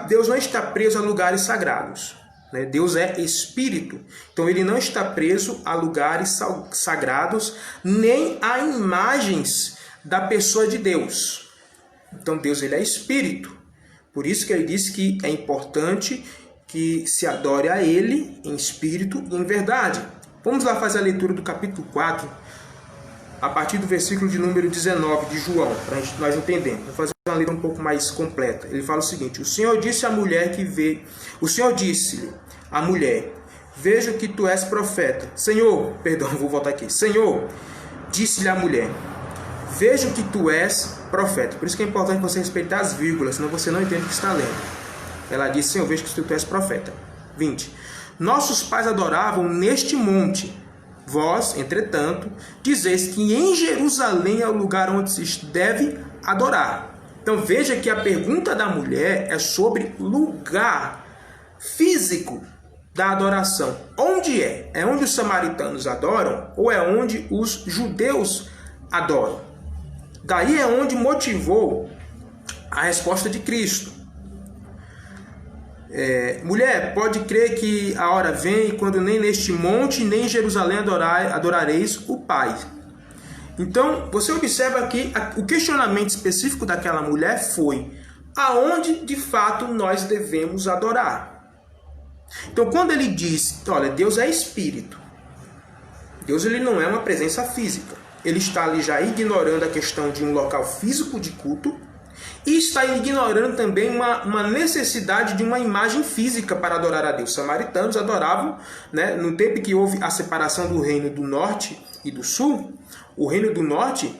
Deus não está preso a lugares sagrados, né? Deus é espírito, então ele não está preso a lugares sagrados, nem a imagens da pessoa de Deus. Então Deus ele é espírito, por isso que ele disse que é importante que se adore a ele em espírito e em verdade. Vamos lá fazer a leitura do capítulo 4, a partir do versículo de número 19 de João, para nós entendermos. Vou fazer uma leitura um pouco mais completa. Ele fala o seguinte: O Senhor disse à mulher que vê, o Senhor disse-lhe à mulher: Vejo que tu és profeta. Senhor, disse-lhe a mulher: Vejo que tu és profeta. Por isso que é importante você respeitar as vírgulas, senão você não entende o que está lendo. Ela disse: Senhor, vejo que tu és profeta. 20. Nossos pais adoravam neste monte. Vós, entretanto, dizeis que em Jerusalém é o lugar onde se deve adorar. Então veja que a pergunta da mulher é sobre lugar físico da adoração. Onde é? É onde os samaritanos adoram ou é onde os judeus adoram? Daí é onde motivou a resposta de Cristo. Mulher, pode crer que a hora vem quando nem neste monte, nem em Jerusalém adorareis o Pai. Então, você observa que o questionamento específico daquela mulher foi: aonde de fato nós devemos adorar? Então, quando ele diz, olha, Deus é espírito, Deus ele não é uma presença física. Ele está ali já ignorando a questão de um local físico de culto, e está ignorando também uma necessidade de uma imagem física para adorar a Deus. Os samaritanos adoravam, né, no tempo que houve a separação do reino do norte e do sul. O reino do norte,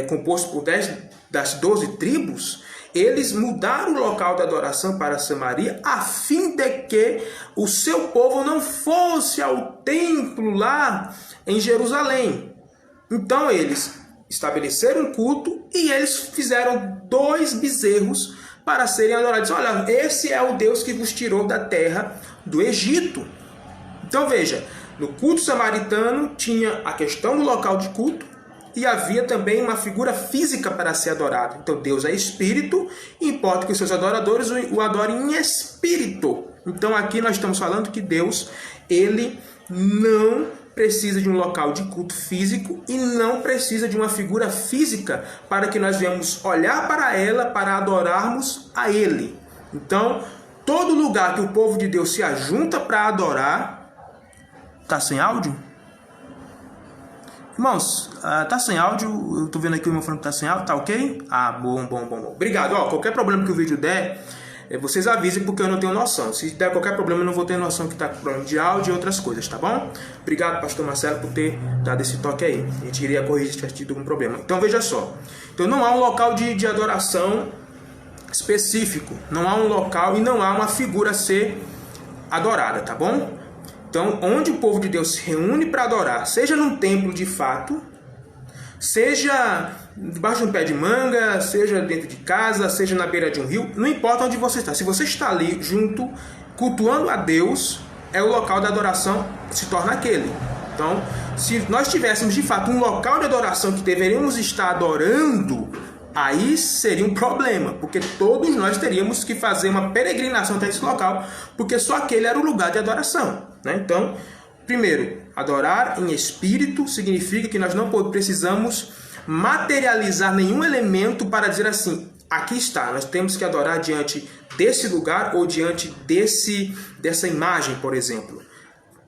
composto por 10 das 12 tribos, eles mudaram o local da adoração para Samaria, a fim de que o seu povo não fosse ao templo lá em Jerusalém. Então eles estabeleceram um culto e eles fizeram 2 bezerros para serem adorados. Olha, esse é o Deus que vos tirou da terra do Egito. Então veja, no culto samaritano tinha a questão do local de culto e havia também uma figura física para ser adorado. Então Deus é espírito e importa que os seus adoradores o adorem em espírito. Então aqui nós estamos falando que Deus, ele não precisa de um local de culto físico e não precisa de uma figura física para que nós venhamos olhar para ela, para adorarmos a Ele. Então, todo lugar que o povo de Deus se ajunta para adorar... Tá sem áudio? Irmãos, tá sem áudio, eu tô vendo aqui o meu fone que tá sem áudio, tá ok? Bom. Obrigado, qualquer problema que o vídeo der, vocês avisem porque eu não tenho noção. Se der qualquer problema, eu não vou ter noção que tá com problema de áudio e outras coisas, tá bom? Obrigado, pastor Marcelo, por ter dado esse toque aí. A gente iria corrigir se tivesse tido algum problema. Então, veja só. Então, não há um local de adoração específico. Não há um local e não há uma figura a ser adorada, tá bom? Então, onde o povo de Deus se reúne para adorar, seja num templo de fato, seja debaixo de um pé de manga, seja dentro de casa, seja na beira de um rio, não importa onde você está. Se você está ali junto, cultuando a Deus, é o local da adoração que se torna aquele. Então, se nós tivéssemos de fato um local de adoração que deveríamos estar adorando, aí seria um problema, porque todos nós teríamos que fazer uma peregrinação até esse local, porque só aquele era o lugar de adoração, né? Então, primeiro, adorar em espírito significa que nós não precisamos materializar nenhum elemento para dizer assim, aqui está, nós temos que adorar diante desse lugar ou diante dessa imagem, por exemplo.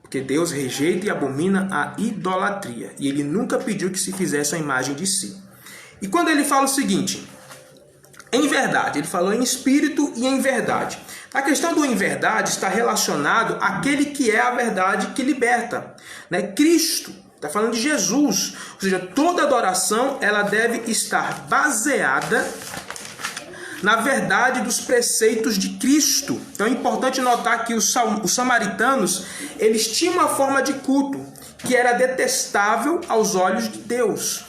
Porque Deus rejeita e abomina a idolatria. E Ele nunca pediu que se fizesse a imagem de si. E quando Ele fala o seguinte, em verdade, Ele falou em espírito e em verdade. A questão do em verdade está relacionado àquele que é a verdade que liberta, né? Cristo. Está falando de Jesus. Ou seja, toda adoração ela deve estar baseada na verdade dos preceitos de Cristo. Então é importante notar que os samaritanos, eles tinham uma forma de culto que era detestável aos olhos de Deus.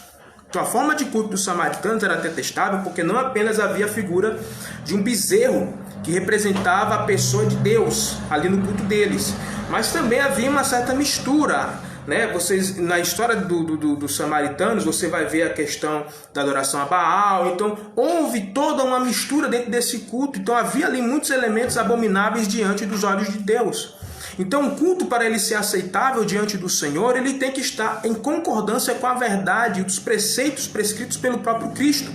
Então a forma de culto dos samaritanos era detestável porque não apenas havia a figura de um bezerro que representava a pessoa de Deus ali no culto deles, mas também havia uma certa mistura, né? Vocês, na história dos samaritanos, você vai ver a questão da adoração a Baal. Então, houve toda uma mistura dentro desse culto. Então, havia ali muitos elementos abomináveis diante dos olhos de Deus. Então, o culto, para ele ser aceitável diante do Senhor, ele tem que estar em concordância com a verdade e os preceitos prescritos pelo próprio Cristo.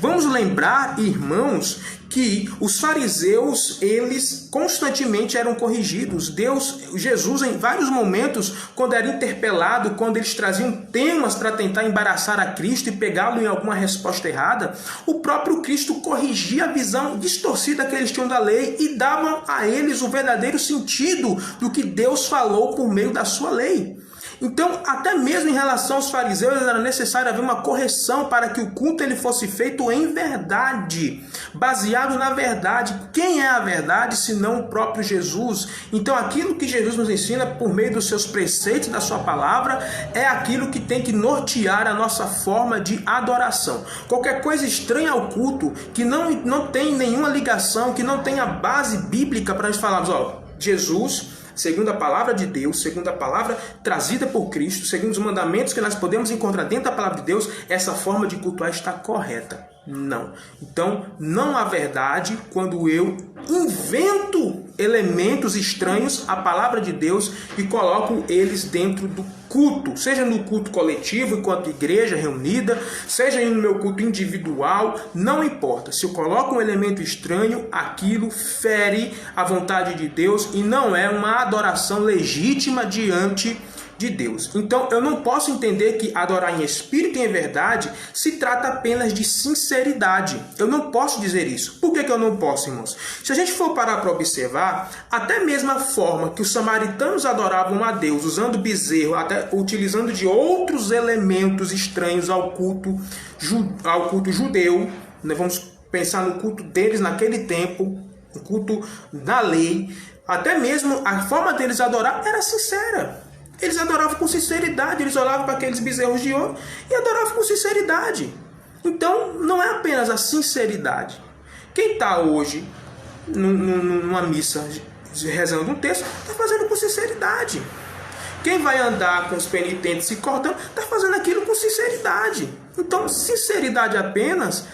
Vamos lembrar, irmãos, que os fariseus, eles constantemente eram corrigidos. Jesus, em vários momentos, quando era interpelado, quando eles traziam temas para tentar embaraçar a Cristo e pegá-lo em alguma resposta errada, o próprio Cristo corrigia a visão distorcida que eles tinham da lei e dava a eles o verdadeiro sentido do que Deus falou por meio da sua lei. Então, até mesmo em relação aos fariseus, era necessário haver uma correção para que o culto ele fosse feito em verdade, baseado na verdade. Quem é a verdade, senão o próprio Jesus? Então, aquilo que Jesus nos ensina por meio dos seus preceitos, da sua palavra, é aquilo que tem que nortear a nossa forma de adoração. Qualquer coisa estranha ao culto, que não tem nenhuma ligação, que não tenha base bíblica para nós falarmos, Jesus, segundo a palavra de Deus, segundo a palavra trazida por Cristo, segundo os mandamentos que nós podemos encontrar dentro da palavra de Deus, essa forma de cultuar está correta. Não. Então, não há verdade quando eu invento elementos estranhos à palavra de Deus e coloco eles dentro do culto, seja no culto coletivo, enquanto igreja reunida, seja no meu culto individual, não importa. Se eu coloco um elemento estranho, aquilo fere a vontade de Deus e não é uma adoração legítima diante de Deus. Então, eu não posso entender que adorar em espírito e em verdade se trata apenas de sinceridade. Eu não posso dizer isso. Por que eu não posso, irmãos? Se a gente for parar para observar, até mesmo a forma que os samaritanos adoravam a Deus, usando bezerro, até utilizando de outros elementos estranhos ao culto judeu, né? Vamos pensar no culto deles naquele tempo, o culto da lei, até mesmo a forma deles adorar era sincera. Eles adoravam com sinceridade, eles olhavam para aqueles bezerros de ouro e adoravam com sinceridade. Então, não é apenas a sinceridade. Quem está hoje numa missa rezando um texto, está fazendo com sinceridade. Quem vai andar com os penitentes se cortando, está fazendo aquilo com sinceridade. Então, sinceridade apenas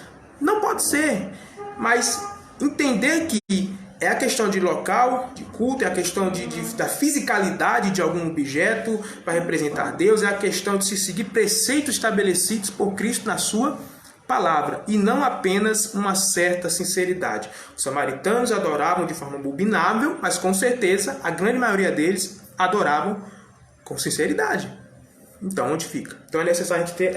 não pode ser. Mas entender que é a questão de local, de culto, é a questão da fisicalidade de algum objeto para representar Deus, é a questão de se seguir preceitos estabelecidos por Cristo na sua palavra, e não apenas uma certa sinceridade. Os samaritanos adoravam de forma abominável, mas com certeza a grande maioria deles adoravam com sinceridade. Então, onde fica? Então é necessário a gente ter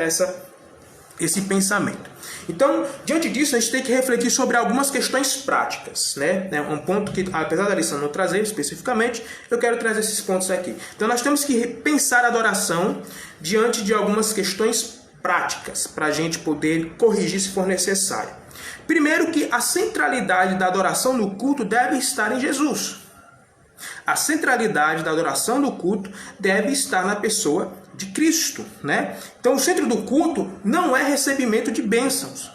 esse pensamento. Então, diante disso, a gente tem que refletir sobre algumas questões práticas, né? É um ponto que, apesar da lição não trazer especificamente, eu quero trazer esses pontos aqui. Então, nós temos que pensar a adoração diante de algumas questões práticas, para a gente poder corrigir se for necessário. Primeiro, que a centralidade da adoração no culto deve estar em Jesus. A centralidade da adoração do culto deve estar na pessoa de Cristo, né? Então, o centro do culto não é recebimento de bênçãos.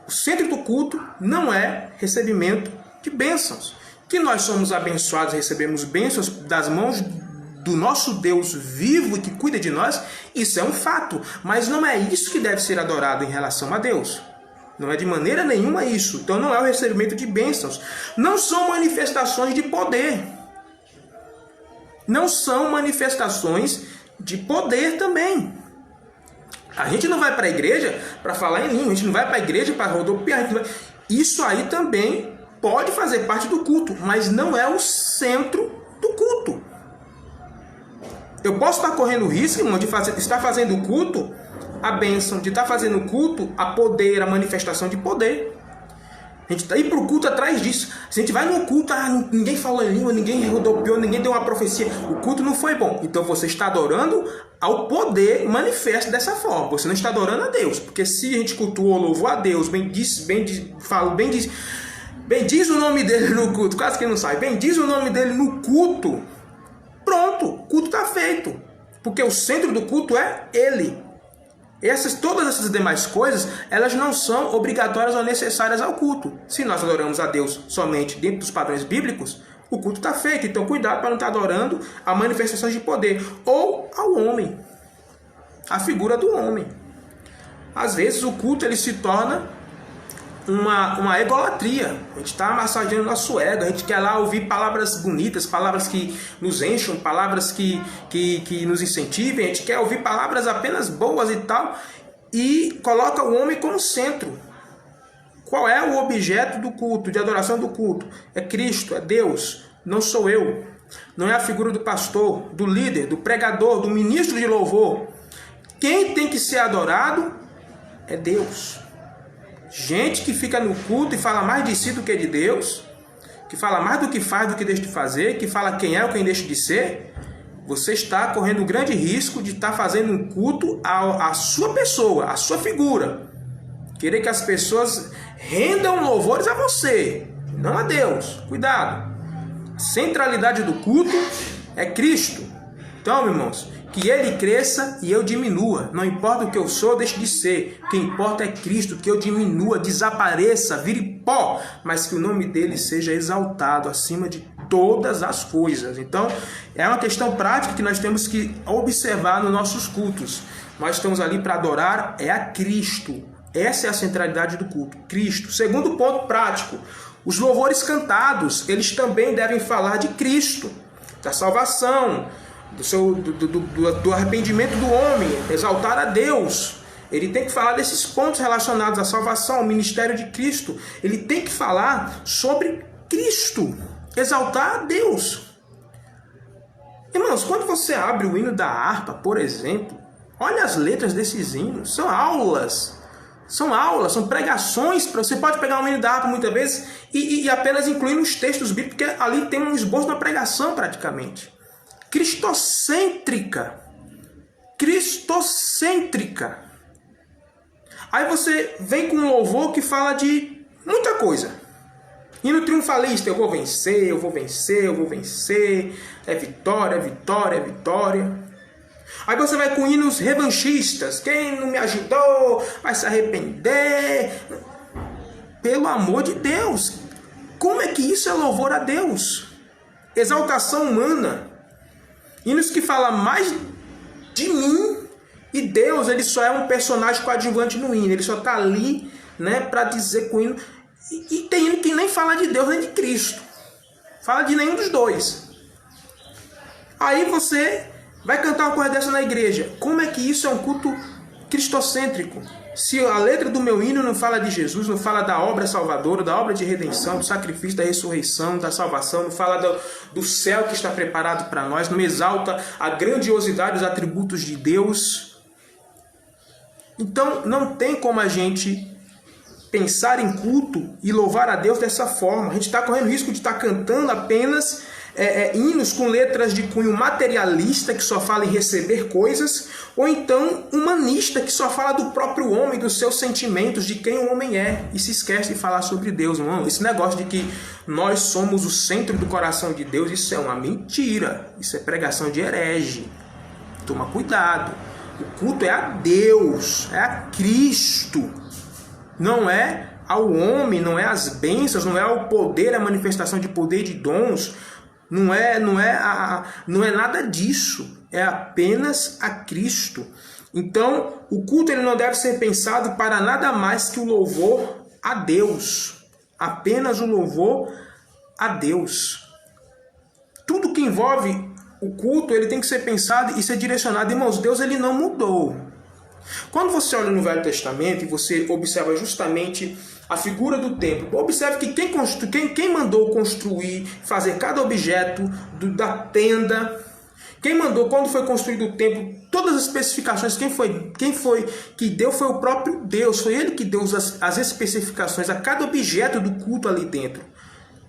O centro do culto não é recebimento de bênçãos. Que nós somos abençoados, recebemos bênçãos das mãos do nosso Deus vivo e que cuida de nós, isso é um fato. Mas não é isso que deve ser adorado em relação a Deus. Não é de maneira nenhuma isso. Então não é o recebimento de bênçãos. Não são manifestações de poder. Não são manifestações de poder também. A gente não vai para a igreja para falar em língua. A gente não vai para a igreja para rodopiar. Isso aí também pode fazer parte do culto, mas não é o centro do culto. Eu posso estar correndo o risco, irmão, de estar fazendo o culto, a bênção, de estar fazendo o culto, a poder, a manifestação de poder. A gente está aí para o culto atrás disso. Se a gente vai no culto, ninguém falou em língua, ninguém rodopiou, ninguém deu uma profecia. O culto não foi bom. Então você está adorando ao poder manifesto dessa forma. Você não está adorando a Deus. Porque se a gente cultuou, louvou a Deus, bendiz o nome dele no culto, quase que não sai, bendiz o nome dele no culto, pronto, o culto está feito. Porque o centro do culto é ele. Todas essas demais coisas, elas não são obrigatórias ou necessárias ao culto. Se nós adoramos a Deus somente dentro dos padrões bíblicos, o culto está feito. Então cuidado para não estar adorando a manifestação de poder ou ao homem, a figura do homem. Às vezes o culto ele se torna uma egolatria. A gente está massageando nosso ego, a gente quer lá ouvir palavras bonitas, palavras que nos encham, palavras que nos incentivem, a gente quer ouvir palavras apenas boas e tal, e coloca o homem como centro. Qual é o objeto do culto, de adoração do culto? É Cristo, é Deus, não sou eu. Não é a figura do pastor, do líder, do pregador, do ministro de louvor. Quem tem que ser adorado é Deus. Gente que fica no culto e fala mais de si do que de Deus, que fala mais do que faz do que deixa de fazer, que fala quem é ou quem deixa de ser, você está correndo um grande risco de estar fazendo um culto à sua pessoa, à sua figura. Querer que as pessoas rendam louvores a você, não a Deus. Cuidado. A centralidade do culto é Cristo. Então, meus irmãos, que ele cresça e eu diminua. Não importa o que eu sou, deixe de ser. O que importa é Cristo, que eu diminua, desapareça, vire pó, mas que o nome dele seja exaltado acima de todas as coisas. Então, é uma questão prática que nós temos que observar nos nossos cultos. Nós estamos ali para adorar é a Cristo. Essa é a centralidade do culto, Cristo. Segundo ponto prático, os louvores cantados, eles também devem falar de Cristo, da salvação, do arrependimento do homem, exaltar a Deus. Ele tem que falar desses pontos relacionados à salvação, ao ministério de Cristo. Ele tem que falar sobre Cristo, exaltar a Deus. Irmãos, quando você abre o hino da harpa, por exemplo, olha as letras desses hinos, são aulas, são pregações. Você pode pegar um hino da harpa muitas vezes e apenas incluir nos textos bíblicos, porque ali tem um esboço da pregação praticamente. Cristocêntrica. Aí você vem com um louvor que fala de muita coisa. Hino triunfalista, eu vou vencer, é vitória, é vitória, é vitória. Aí você vai com hinos revanchistas, quem não me ajudou vai se arrepender. Pelo amor de Deus, como é que isso é louvor a Deus? Exaltação humana. Hinos que falam mais de mim e Deus, ele só é um personagem coadjuvante no hino. Ele só está ali, né, para dizer com o hino. E tem hino que nem fala de Deus nem de Cristo. Fala de nenhum dos dois. Aí você vai cantar uma coisa dessa na igreja. Como é que isso é um culto cristocêntrico? Se a letra do meu hino não fala de Jesus, não fala da obra salvadora, da obra de redenção, do sacrifício, da ressurreição, da salvação, não fala do céu que está preparado para nós, não exalta a grandiosidade dos atributos de Deus. Então não tem como a gente pensar em culto e louvar a Deus dessa forma. A gente está correndo risco de estar cantando apenas hinos com letras de cunho materialista, que só fala em receber coisas, ou então humanista, que só fala do próprio homem, dos seus sentimentos, de quem o homem é, e se esquece de falar sobre Deus. Não? Esse negócio de que nós somos o centro do coração de Deus, isso é uma mentira, isso é pregação de herege. Toma cuidado. O culto é a Deus, é a Cristo, não é ao homem, não é às bênçãos, não é ao poder, a manifestação de poder e de dons. Não é nada disso. É apenas a Cristo. Então, o culto ele não deve ser pensado para nada mais que o louvor a Deus. Apenas o louvor a Deus. Tudo que envolve o culto, ele tem que ser pensado e ser direcionado. Irmãos, Deus ele não mudou. Quando você olha no Velho Testamento e você observa justamente a figura do templo, observe que quem mandou construir, fazer cada objeto da tenda, quem mandou, quando foi construído o templo, todas as especificações, quem foi que deu foi o próprio Deus. Foi Ele que deu as especificações a cada objeto do culto ali dentro.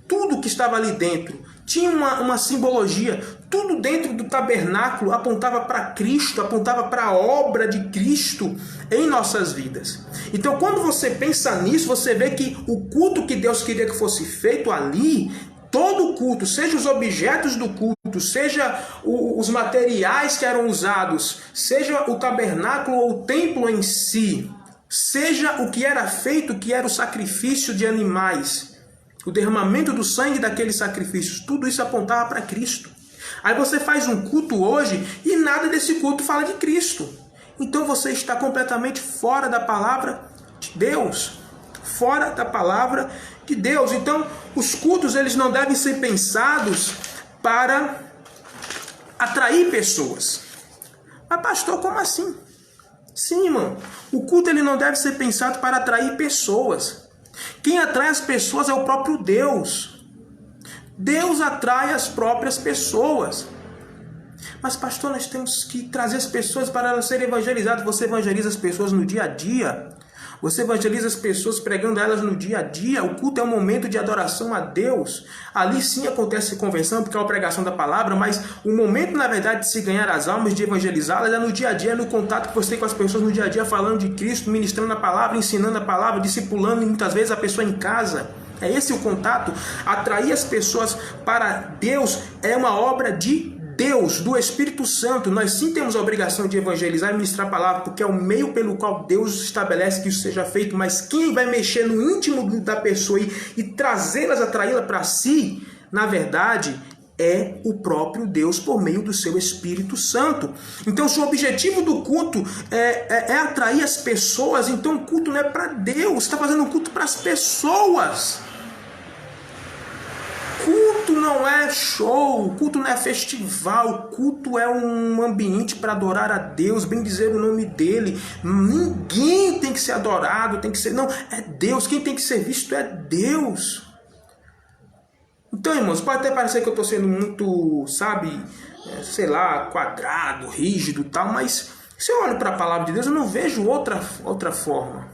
Tudo que estava ali dentro tinha uma simbologia. Tudo dentro do tabernáculo apontava para Cristo, apontava para a obra de Cristo em nossas vidas. Então, quando você pensa nisso, você vê que o culto que Deus queria que fosse feito ali, todo o culto, seja os objetos do culto, seja os materiais que eram usados, seja o tabernáculo ou o templo em si, seja o que era feito, que era o sacrifício de animais, o derramamento do sangue daqueles sacrifícios, tudo isso apontava para Cristo. Aí você faz um culto hoje e nada desse culto fala de Cristo. Então você está completamente fora da palavra de Deus. Fora da palavra de Deus. Então os cultos eles não devem ser pensados para atrair pessoas. Mas pastor, como assim? Sim, irmão. O culto ele não deve ser pensado para atrair pessoas. Quem atrai as pessoas é o próprio Deus. Deus atrai as próprias pessoas. Mas pastor, nós temos que trazer as pessoas para elas serem evangelizadas. Você evangeliza as pessoas no dia a dia. Você evangeliza as pessoas pregando elas no dia a dia. O culto é um momento de adoração a Deus. Ali sim acontece conversão, porque é a pregação da palavra, mas o momento, na verdade, de se ganhar as almas, de evangelizá-las, é no dia a dia, no contato que você tem com as pessoas no dia a dia, falando de Cristo, ministrando a palavra, ensinando a palavra, discipulando, e muitas vezes a pessoa em casa. É esse o contato. Atrair as pessoas para Deus é uma obra de Deus, do Espírito Santo. Nós sim temos a obrigação de evangelizar e ministrar a palavra, porque é o meio pelo qual Deus estabelece que isso seja feito, mas quem vai mexer no íntimo da pessoa e trazê-las, atraí-la para si, na verdade, é o próprio Deus por meio do seu Espírito Santo. Então, se o objetivo do culto é atrair as pessoas, então o culto não é para Deus, você está fazendo um culto para as pessoas. Culto não é show, culto não é festival, culto é um ambiente para adorar a Deus, bem dizer o nome dele. Ninguém tem que ser adorado, tem que ser... Não, é Deus, quem tem que ser visto é Deus. Então, irmãos, pode até parecer que eu estou sendo muito, sabe, sei lá, quadrado, rígido e tal, mas se eu olho para a palavra de Deus, eu não vejo outra forma.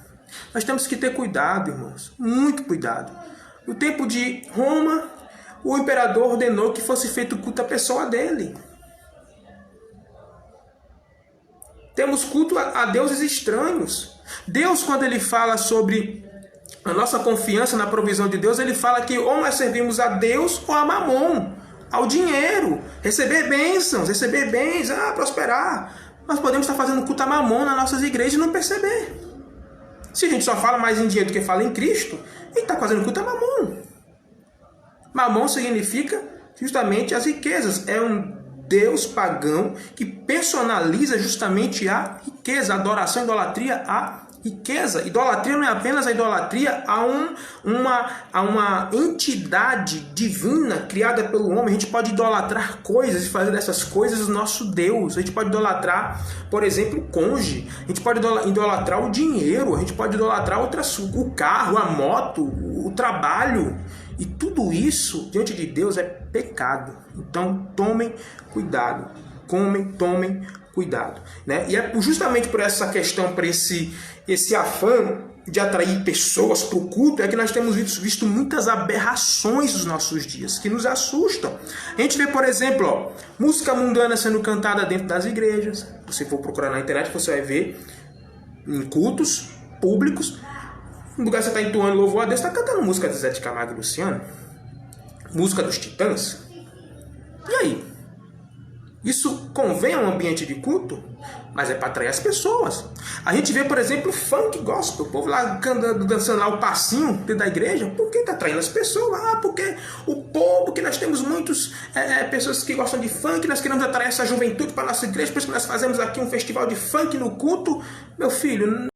Nós temos que ter cuidado, irmãos, muito cuidado. No tempo de Roma, o imperador ordenou que fosse feito culto à pessoa dele. Temos culto a deuses estranhos. Deus, quando ele fala sobre a nossa confiança na provisão de Deus, ele fala que ou nós servimos a Deus ou a Mamon, ao dinheiro, receber bênçãos, receber bens, prosperar. Nós podemos estar fazendo culto a Mamon nas nossas igrejas e não perceber. Se a gente só fala mais em dinheiro do que fala em Cristo, a gente está fazendo culto a Mamon. Mamon significa justamente as riquezas. É um Deus pagão que personaliza justamente a riqueza, a adoração, a idolatria à riqueza. Idolatria não é apenas a idolatria a uma entidade divina criada pelo homem. A gente pode idolatrar coisas e fazer dessas coisas o nosso Deus. A gente pode idolatrar, por exemplo, o cônjuge. A gente pode idolatrar o dinheiro. A gente pode idolatrar o carro, a moto, o trabalho. E tudo isso, diante de Deus, é pecado. Então, tomem cuidado. Tomem cuidado. Né? E é justamente por essa questão, por esse afã de atrair pessoas para o culto, é que nós temos visto muitas aberrações nos nossos dias, que nos assustam. A gente vê, por exemplo, música mundana sendo cantada dentro das igrejas. Se for procurar na internet, você vai ver em cultos públicos. No lugar que você está entoando louvor a Deus, está cantando música de Zé de Camargo e Luciano, música dos Titãs. E aí? Isso convém a um ambiente de culto, mas é para atrair as pessoas. A gente vê, por exemplo, funk gospel, o povo lá dançando lá o passinho dentro da igreja. Por que está atraindo as pessoas? Porque o povo, que nós temos muitas pessoas que gostam de funk, nós queremos atrair essa juventude para a nossa igreja, por isso que nós fazemos aqui um festival de funk no culto. Meu filho,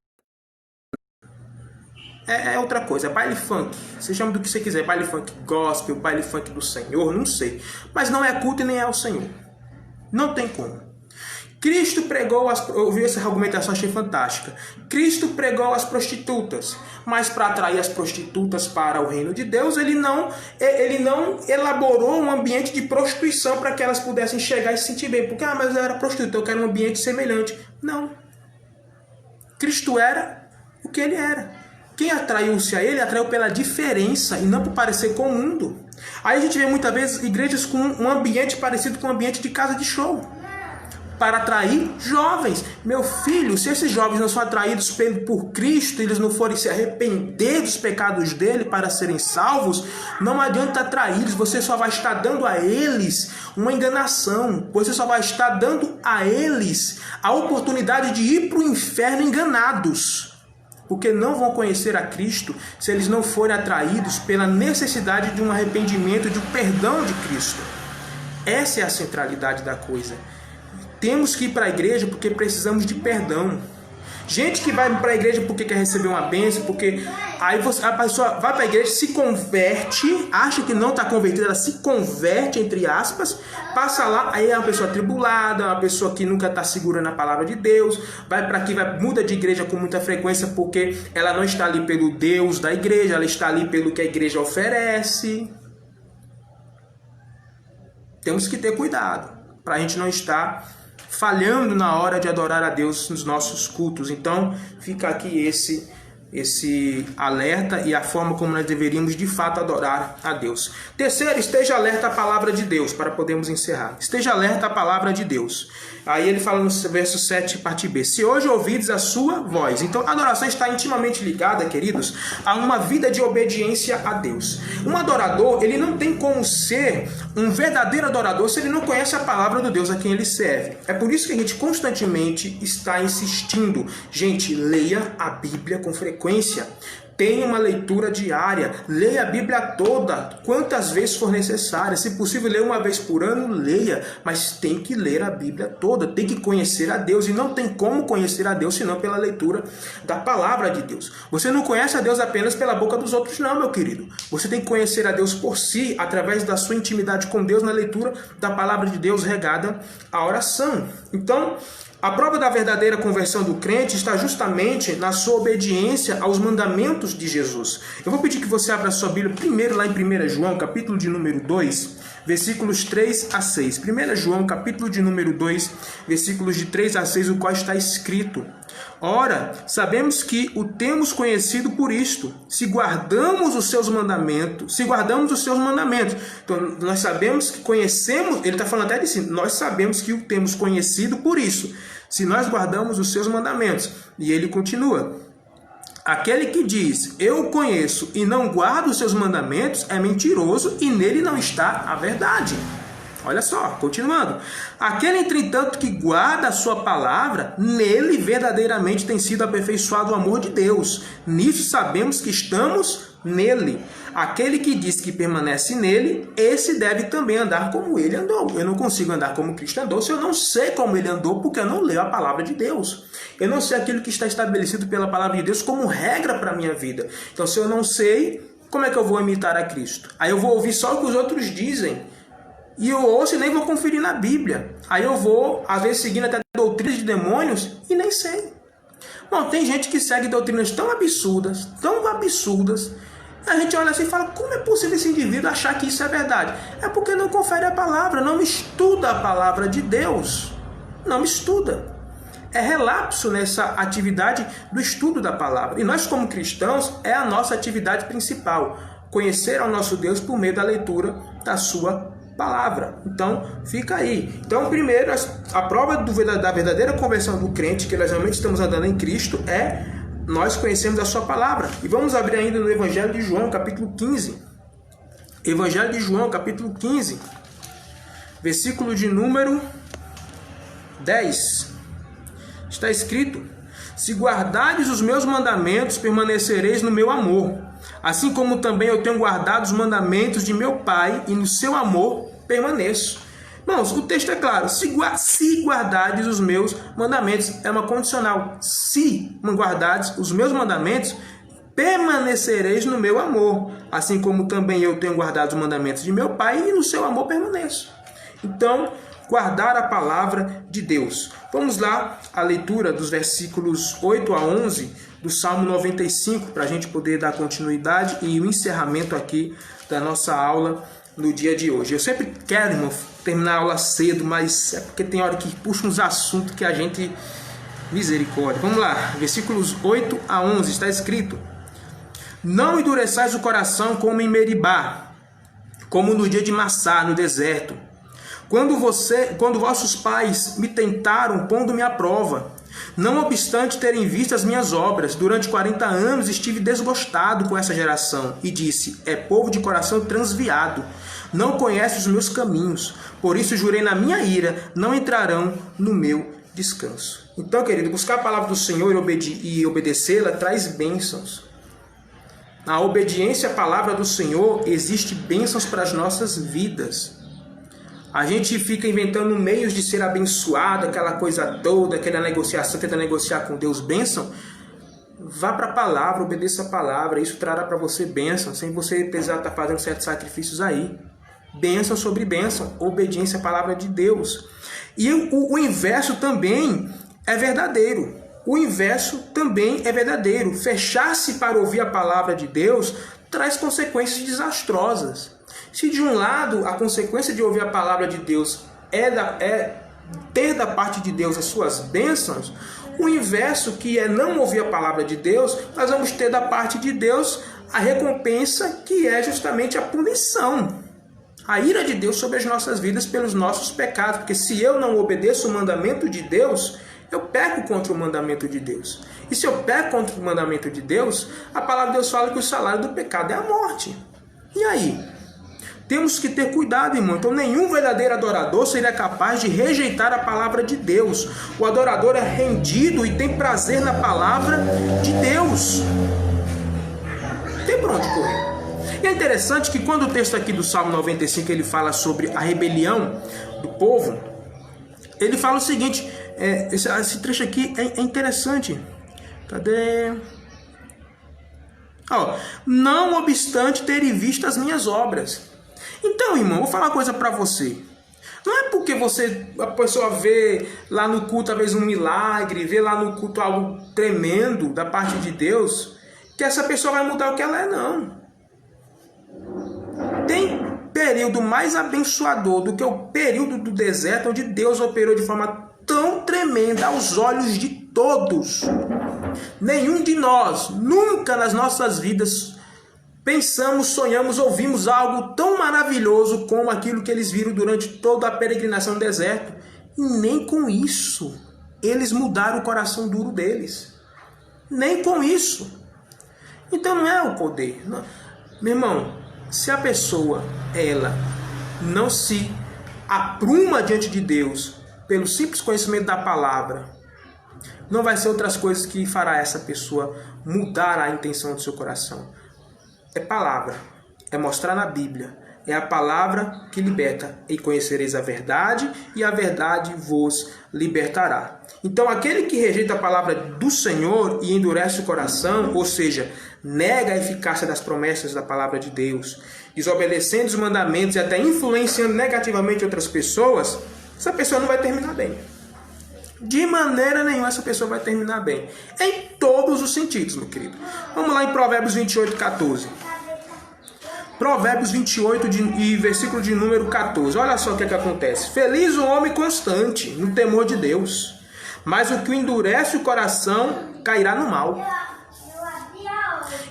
é outra coisa, é baile funk. Você chama do que você quiser, baile funk gospel, baile funk do Senhor, não sei. Mas não é culto e nem é o Senhor. Não tem como. Cristo pregou, eu ouvi essa argumentação, achei fantástica. Cristo pregou as prostitutas, mas para atrair as prostitutas para o reino de Deus, ele não elaborou um ambiente de prostituição para que elas pudessem chegar e se sentir bem. Porque, mas eu era prostituta, eu quero um ambiente semelhante. Não. Cristo era o que ele era. Quem atraiu-se a ele, atraiu pela diferença e não por parecer com o mundo. Aí a gente vê muitas vezes igrejas com um ambiente parecido com um ambiente de casa de show, para atrair jovens. Meu filho, se esses jovens não são atraídos por Cristo, eles não forem se arrepender dos pecados dele para serem salvos, não adianta atraí-los, você só vai estar dando a eles uma enganação, você só vai estar dando a eles a oportunidade de ir para o inferno enganados. Porque não vão conhecer a Cristo se eles não forem atraídos pela necessidade de um arrependimento, de um perdão de Cristo. Essa é a centralidade da coisa. Temos que ir para a igreja porque precisamos de perdão. Gente que vai para a igreja porque quer receber uma bênção, porque aí a pessoa vai para a igreja, se converte, acha que não está convertida, ela se converte, entre aspas, passa lá, aí é uma pessoa atribulada, uma pessoa que nunca está segura na palavra de Deus, vai para aqui, muda de igreja com muita frequência porque ela não está ali pelo Deus da igreja, ela está ali pelo que a igreja oferece. Temos que ter cuidado para a gente não estar falhando na hora de adorar a Deus nos nossos cultos. Então, fica aqui esse alerta e a forma como nós deveríamos de fato adorar a Deus. Terceiro, esteja alerta à palavra de Deus, para podermos encerrar. Esteja alerta à palavra de Deus. Aí ele fala no verso 7, parte B. Se hoje ouvides a sua voz. Então, a adoração está intimamente ligada, queridos, a uma vida de obediência a Deus. Um adorador, ele não tem como ser um verdadeiro adorador se ele não conhece a palavra do Deus a quem ele serve. É por isso que a gente constantemente está insistindo. Gente, leia a Bíblia com frequência. Tenha uma leitura diária, leia a Bíblia toda, quantas vezes for necessária. Se possível, leia uma vez por ano, leia, mas tem que ler a Bíblia toda, tem que conhecer a Deus, e não tem como conhecer a Deus senão pela leitura da palavra de Deus. Você não conhece a Deus apenas pela boca dos outros, não, meu querido. Você tem que conhecer a Deus por si, através da sua intimidade com Deus, na leitura da palavra de Deus regada à oração. Então, a prova da verdadeira conversão do crente está justamente na sua obediência aos mandamentos de Jesus. Eu vou pedir que você abra a sua Bíblia primeiro lá em 1 João, capítulo de número 2, versículos 3 a 6. 1 João, capítulo de número 2, versículos de 3 a 6, o qual está escrito: Ora, sabemos que o temos conhecido por isto, se guardamos os seus mandamentos, Então, nós sabemos que conhecemos, ele está falando até de si, nós sabemos que o temos conhecido por isso, se nós guardamos os seus mandamentos. E ele continua: aquele que diz, eu o conheço, e não guarda os seus mandamentos, é mentiroso, e nele não está a verdade. Olha só, continuando. Aquele, entretanto, que guarda a sua palavra, nele verdadeiramente tem sido aperfeiçoado o amor de Deus. Nisso sabemos que estamos nele. Aquele que diz que permanece nele, esse deve também andar como ele andou. Eu não consigo andar como Cristo andou se eu não sei como ele andou, porque eu não leio a palavra de Deus. Eu não sei aquilo que está estabelecido pela palavra de Deus como regra para a minha vida. Então, se eu não sei, como é que eu vou imitar a Cristo? Aí eu vou ouvir só o que os outros dizem. E eu ouço e nem vou conferir na Bíblia. Aí eu vou, às vezes, seguindo até doutrinas de demônios e nem sei. Bom, tem gente que segue doutrinas tão absurdas, a gente olha assim e fala, como é possível esse indivíduo achar que isso é verdade? É porque não confere a palavra, não estuda a palavra de Deus. Não estuda. É relapso nessa atividade do estudo da palavra. E nós, como cristãos, é a nossa atividade principal. Conhecer ao nosso Deus por meio da leitura da sua palavra. Então, fica aí. Então, primeiro, a prova da verdadeira conversão do crente, que nós realmente estamos andando em Cristo, é nós conhecemos a sua palavra. E vamos abrir ainda no Evangelho de João, capítulo 15. Evangelho de João, capítulo 15, versículo de número 10. Está escrito: se guardardes os meus mandamentos, permanecereis no meu amor, assim como também eu tenho guardado os mandamentos de meu Pai, e no seu amor permaneço. Irmãos, o texto é claro: se guardardes os meus mandamentos, é uma condicional. Se guardardes os meus mandamentos, permanecereis no meu amor, assim como também eu tenho guardado os mandamentos de meu Pai, e no seu amor permaneço. Então, guardar a palavra de Deus. Vamos lá, a leitura dos versículos 8 a 11 do Salmo 95, para a gente poder dar continuidade e o encerramento aqui da nossa aula no dia de hoje. Eu sempre quero, irmão, terminar a aula cedo, mas é porque tem hora que puxa uns assuntos que a gente... Misericórdia. Vamos lá, versículos 8 a 11, está escrito: não endureçais o coração como em Meribá, como no dia de Massá, no deserto, quando vossos pais me tentaram, pondo-me à prova. Não obstante terem visto as minhas obras, durante 40 anos estive desgostado com essa geração, e disse: é povo de coração transviado, não conhece os meus caminhos, por isso jurei na minha ira, não entrarão no meu descanso. Então, querido, buscar a palavra do Senhor e obedecê-la traz bênçãos. Na obediência à palavra do Senhor existe bênçãos para as nossas vidas. A gente fica inventando meios de ser abençoado, aquela coisa toda, aquela negociação, tenta negociar com Deus bênção. Vá para a palavra, obedeça a palavra, isso trará para você bênção, sem você precisar estar fazendo certos sacrifícios aí. Bênção sobre bênção, obediência à palavra de Deus. E o inverso também é verdadeiro. O inverso também é verdadeiro. Fechar-se para ouvir a palavra de Deus traz consequências desastrosas. Se de um lado a consequência de ouvir a palavra de Deus é ter da parte de Deus as suas bênçãos, o inverso, que é não ouvir a palavra de Deus, nós vamos ter da parte de Deus a recompensa, que é justamente a punição. A ira de Deus sobre as nossas vidas pelos nossos pecados. Porque se eu não obedeço o mandamento de Deus, eu peco contra o mandamento de Deus. E se eu peco contra o mandamento de Deus, a palavra de Deus fala que o salário do pecado é a morte. E aí? Temos que ter cuidado, irmão. Então, nenhum verdadeiro adorador seria capaz de rejeitar a palavra de Deus. O adorador é rendido e tem prazer na palavra de Deus. Não tem para onde correr. E é interessante que quando o texto aqui do Salmo 95 ele fala sobre a rebelião do povo, ele fala o seguinte, esse trecho aqui é interessante. Cadê? Não obstante terem visto as minhas obras. Então, irmão, vou falar uma coisa para você. Não é porque a pessoa vê lá no culto, talvez um milagre, vê lá no culto algo tremendo da parte de Deus, que essa pessoa vai mudar o que ela é, não. Tem período mais abençoador do que o período do deserto, onde Deus operou de forma tão tremenda aos olhos de todos. Nenhum de nós, nunca nas nossas vidas, pensamos, sonhamos, ouvimos algo tão maravilhoso como aquilo que eles viram durante toda a peregrinação no deserto. E nem com isso eles mudaram o coração duro deles. Nem com isso. Então não é o poder. Não. Meu irmão, se a pessoa, ela não se apruma diante de Deus pelo simples conhecimento da palavra, não vai ser outras coisas que fará essa pessoa mudar a intenção do seu coração. É palavra, é mostrar na Bíblia, é a palavra que liberta. E conhecereis a verdade, e a verdade vos libertará. Então aquele que rejeita a palavra do Senhor e endurece o coração, ou seja, nega a eficácia das promessas da palavra de Deus, desobedecendo os mandamentos e até influenciando negativamente outras pessoas, essa pessoa não vai terminar bem. De maneira nenhuma essa pessoa vai terminar bem. Em todos os sentidos, meu querido. Vamos lá em Provérbios 28, 14. Provérbios 28 e versículo de número 14. Olha só o que acontece. Feliz o homem constante no temor de Deus, mas o que endurece o coração cairá no mal.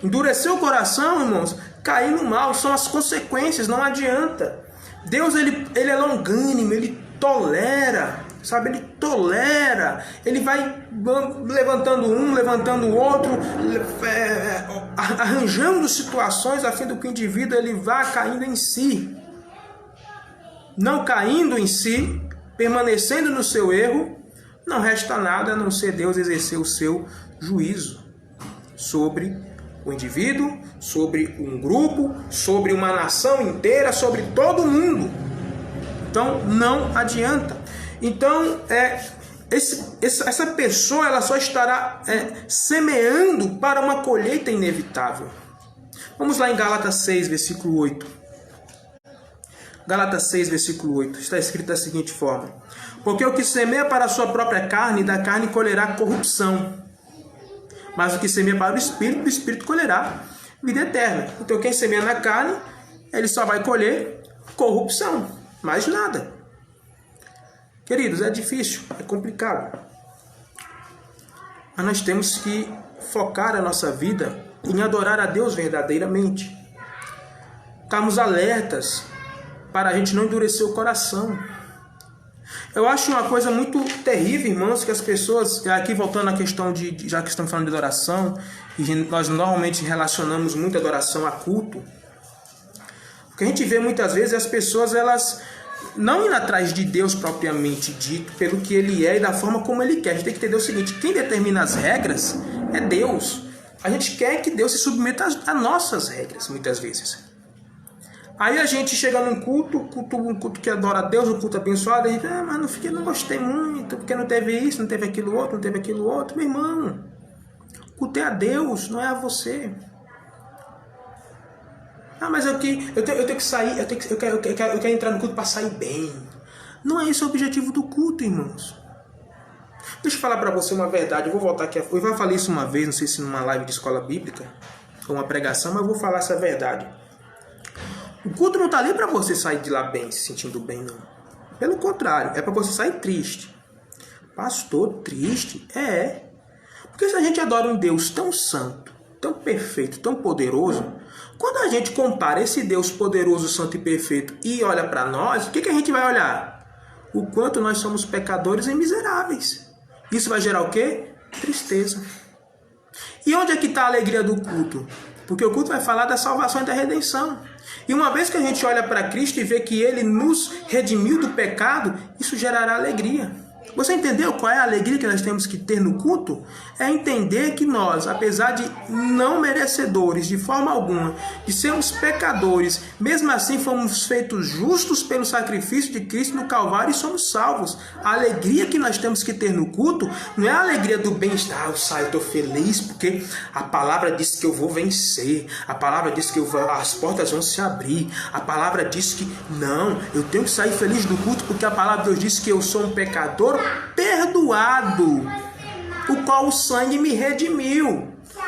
Endurecer o coração, irmãos, cair no mal, são as consequências, não adianta. Deus, ele é longânimo, ele tolera, sabe? Ele tolera, ele vai levantando um, levantando o outro, arranjando situações a fim do que o indivíduo ele vá caindo em si. Não caindo em si, permanecendo no seu erro, não resta nada a não ser Deus exercer o seu juízo sobre o indivíduo, sobre um grupo, sobre uma nação inteira, sobre todo mundo. Então, não adianta. Então, essa pessoa ela só estará semeando para uma colheita inevitável. Vamos lá em Gálatas 6, versículo 8. Gálatas 6, versículo 8. Está escrito da seguinte forma: porque o que semeia para a sua própria carne, da carne colherá corrupção. Mas o que semeia para o Espírito, do Espírito colherá vida eterna. Então quem semeia na carne, ele só vai colher corrupção. Mais nada. Queridos, é difícil, é complicado. Mas nós temos que focar a nossa vida em adorar a Deus verdadeiramente. Estarmos alertas para a gente não endurecer o coração. Eu acho uma coisa muito terrível, irmãos, que as pessoas, aqui voltando à questão já que estamos falando de adoração, e nós normalmente relacionamos muito a adoração a culto, o que a gente vê muitas vezes é as pessoas, elas não indo atrás de Deus propriamente dito, pelo que Ele é e da forma como Ele quer. A gente tem que entender o seguinte: quem determina as regras é Deus. A gente quer que Deus se submeta às nossas regras, muitas vezes. Aí a gente chega num um culto que adora a Deus, um culto abençoado, e a gente, mas não gostei muito, porque não teve isso, não teve aquilo outro, não teve aquilo outro. Meu irmão, o culto é a Deus, não é a você. Mas eu tenho que sair, eu quero entrar no culto para sair bem. Não é esse o objetivo do culto, irmãos. Deixa eu falar para você uma verdade, eu vou voltar aqui, eu já falei isso uma vez, não sei se numa live de escola bíblica, ou uma pregação, mas eu vou falar essa verdade. O culto não está ali para você sair de lá bem, se sentindo bem, não. Pelo contrário, é para você sair triste. Pastor, triste? Porque se a gente adora um Deus tão santo, tão perfeito, tão poderoso, quando a gente compara esse Deus poderoso, santo e perfeito e olha para nós, o que a gente vai olhar? O quanto nós somos pecadores e miseráveis. Isso vai gerar o quê? Tristeza. E onde é que está a alegria do culto? Porque o culto vai falar da salvação e da redenção. E uma vez que a gente olha para Cristo e vê que Ele nos redimiu do pecado, isso gerará alegria. Você entendeu qual é a alegria que nós temos que ter no culto? É entender que nós, apesar de não merecedores de forma alguma, de sermos pecadores, mesmo assim fomos feitos justos pelo sacrifício de Cristo no Calvário e somos salvos. A alegria que nós temos que ter no culto não é a alegria do bem-estar. Eu saio, estou feliz porque a palavra diz que eu vou vencer. A palavra diz que as portas vão se abrir. A palavra diz que não, eu tenho que sair feliz do culto porque a palavra de Deus diz que eu sou um pecador perdoado, o qual o sangue me redimiu,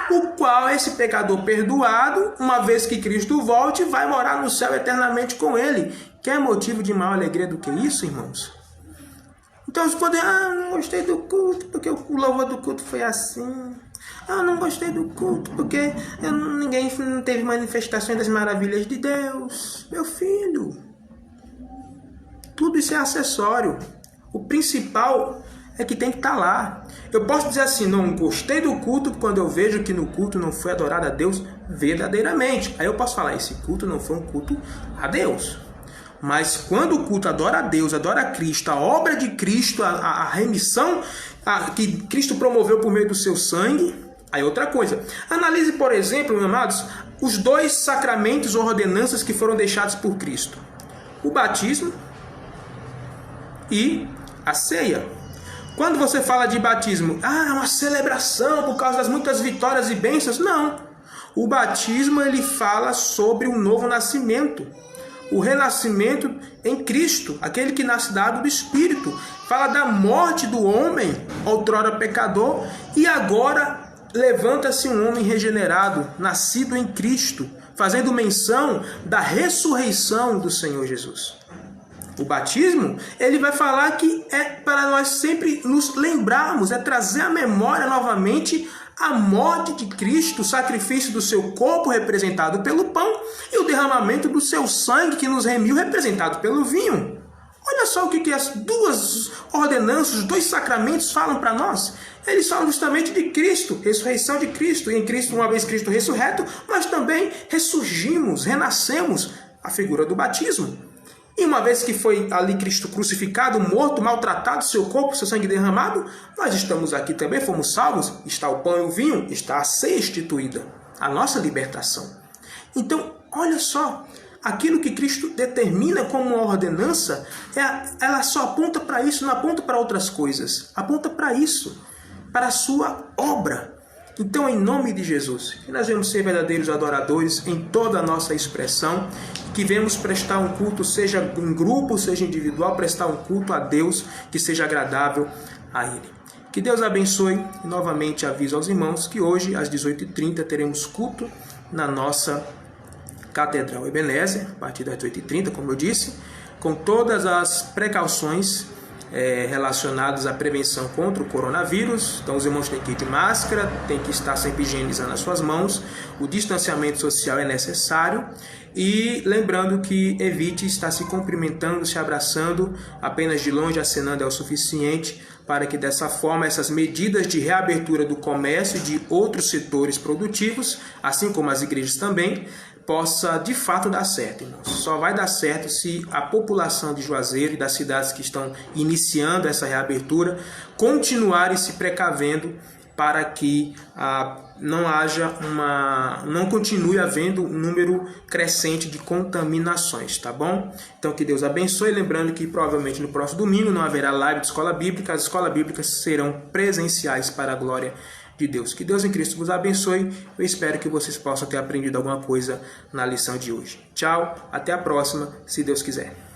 o qual esse pecador perdoado, uma vez que Cristo volte, vai morar no céu eternamente com ele. Quer motivo de maior alegria do que isso, irmãos? Então você pode não gostei do culto porque o louvor do culto foi assim. Não gostei do culto porque ninguém não teve manifestações das maravilhas de Deus. Meu filho, tudo isso é acessório. O principal é que tem que estar lá. Eu posso dizer assim, não gostei do culto quando eu vejo que no culto não foi adorado a Deus verdadeiramente. Aí eu posso falar, esse culto não foi um culto a Deus. Mas quando o culto adora a Deus, adora a Cristo, a obra de Cristo, a remissão que Cristo promoveu por meio do seu sangue, aí outra coisa. Analise, por exemplo, meus amados, os 2 sacramentos ou ordenanças que foram deixados por Cristo. O batismo e a ceia. Quando você fala de batismo, uma celebração por causa das muitas vitórias e bênçãos. Não. O batismo ele fala sobre um novo nascimento. O renascimento em Cristo, aquele que nasce da água do Espírito. Fala da morte do homem, outrora pecador, e agora levanta-se um homem regenerado, nascido em Cristo, fazendo menção da ressurreição do Senhor Jesus. O batismo, ele vai falar que é para nós sempre nos lembrarmos, é trazer à memória novamente a morte de Cristo, o sacrifício do seu corpo representado pelo pão e o derramamento do seu sangue que nos remiu representado pelo vinho. Olha só o que as 2 ordenanças, os 2 sacramentos falam para nós. Eles falam justamente de Cristo, ressurreição de Cristo. E em Cristo, uma vez Cristo ressurreto, nós também ressurgimos, renascemos, a figura do batismo. E uma vez que foi ali Cristo crucificado, morto, maltratado, seu corpo, seu sangue derramado, nós estamos aqui também, fomos salvos, está o pão e o vinho, está a ceia instituída, a nossa libertação. Então, olha só, aquilo que Cristo determina como uma ordenança, ela só aponta para isso, não aponta para outras coisas, aponta para isso, para a sua obra. Então, em nome de Jesus, que nós vamos ser verdadeiros adoradores em toda a nossa expressão, que venhamos prestar um culto, seja em grupo, seja individual, prestar um culto a Deus que seja agradável a Ele. Que Deus abençoe e novamente aviso aos irmãos que hoje, às 18h30, teremos culto na nossa Catedral Ebenezer, a partir das 18h30, como eu disse, com todas as precauções relacionadas à prevenção contra o coronavírus. Então os irmãos têm que ir de máscara, têm que estar sempre higienizando as suas mãos, o distanciamento social é necessário e lembrando que evite estar se cumprimentando, se abraçando, apenas de longe acenando é o suficiente para que dessa forma essas medidas de reabertura do comércio e de outros setores produtivos, assim como as igrejas também, possa de fato dar certo, irmãos. Só vai dar certo se a população de Juazeiro e das cidades que estão iniciando essa reabertura continuarem se precavendo para que não continue havendo um número crescente de contaminações, tá bom? Então que Deus abençoe, lembrando que provavelmente no próximo domingo não haverá live de escola bíblica, as escolas bíblicas serão presenciais para a glória de Deus. Que Deus em Cristo vos abençoe. Eu espero que vocês possam ter aprendido alguma coisa na lição de hoje. Tchau, até a próxima, se Deus quiser.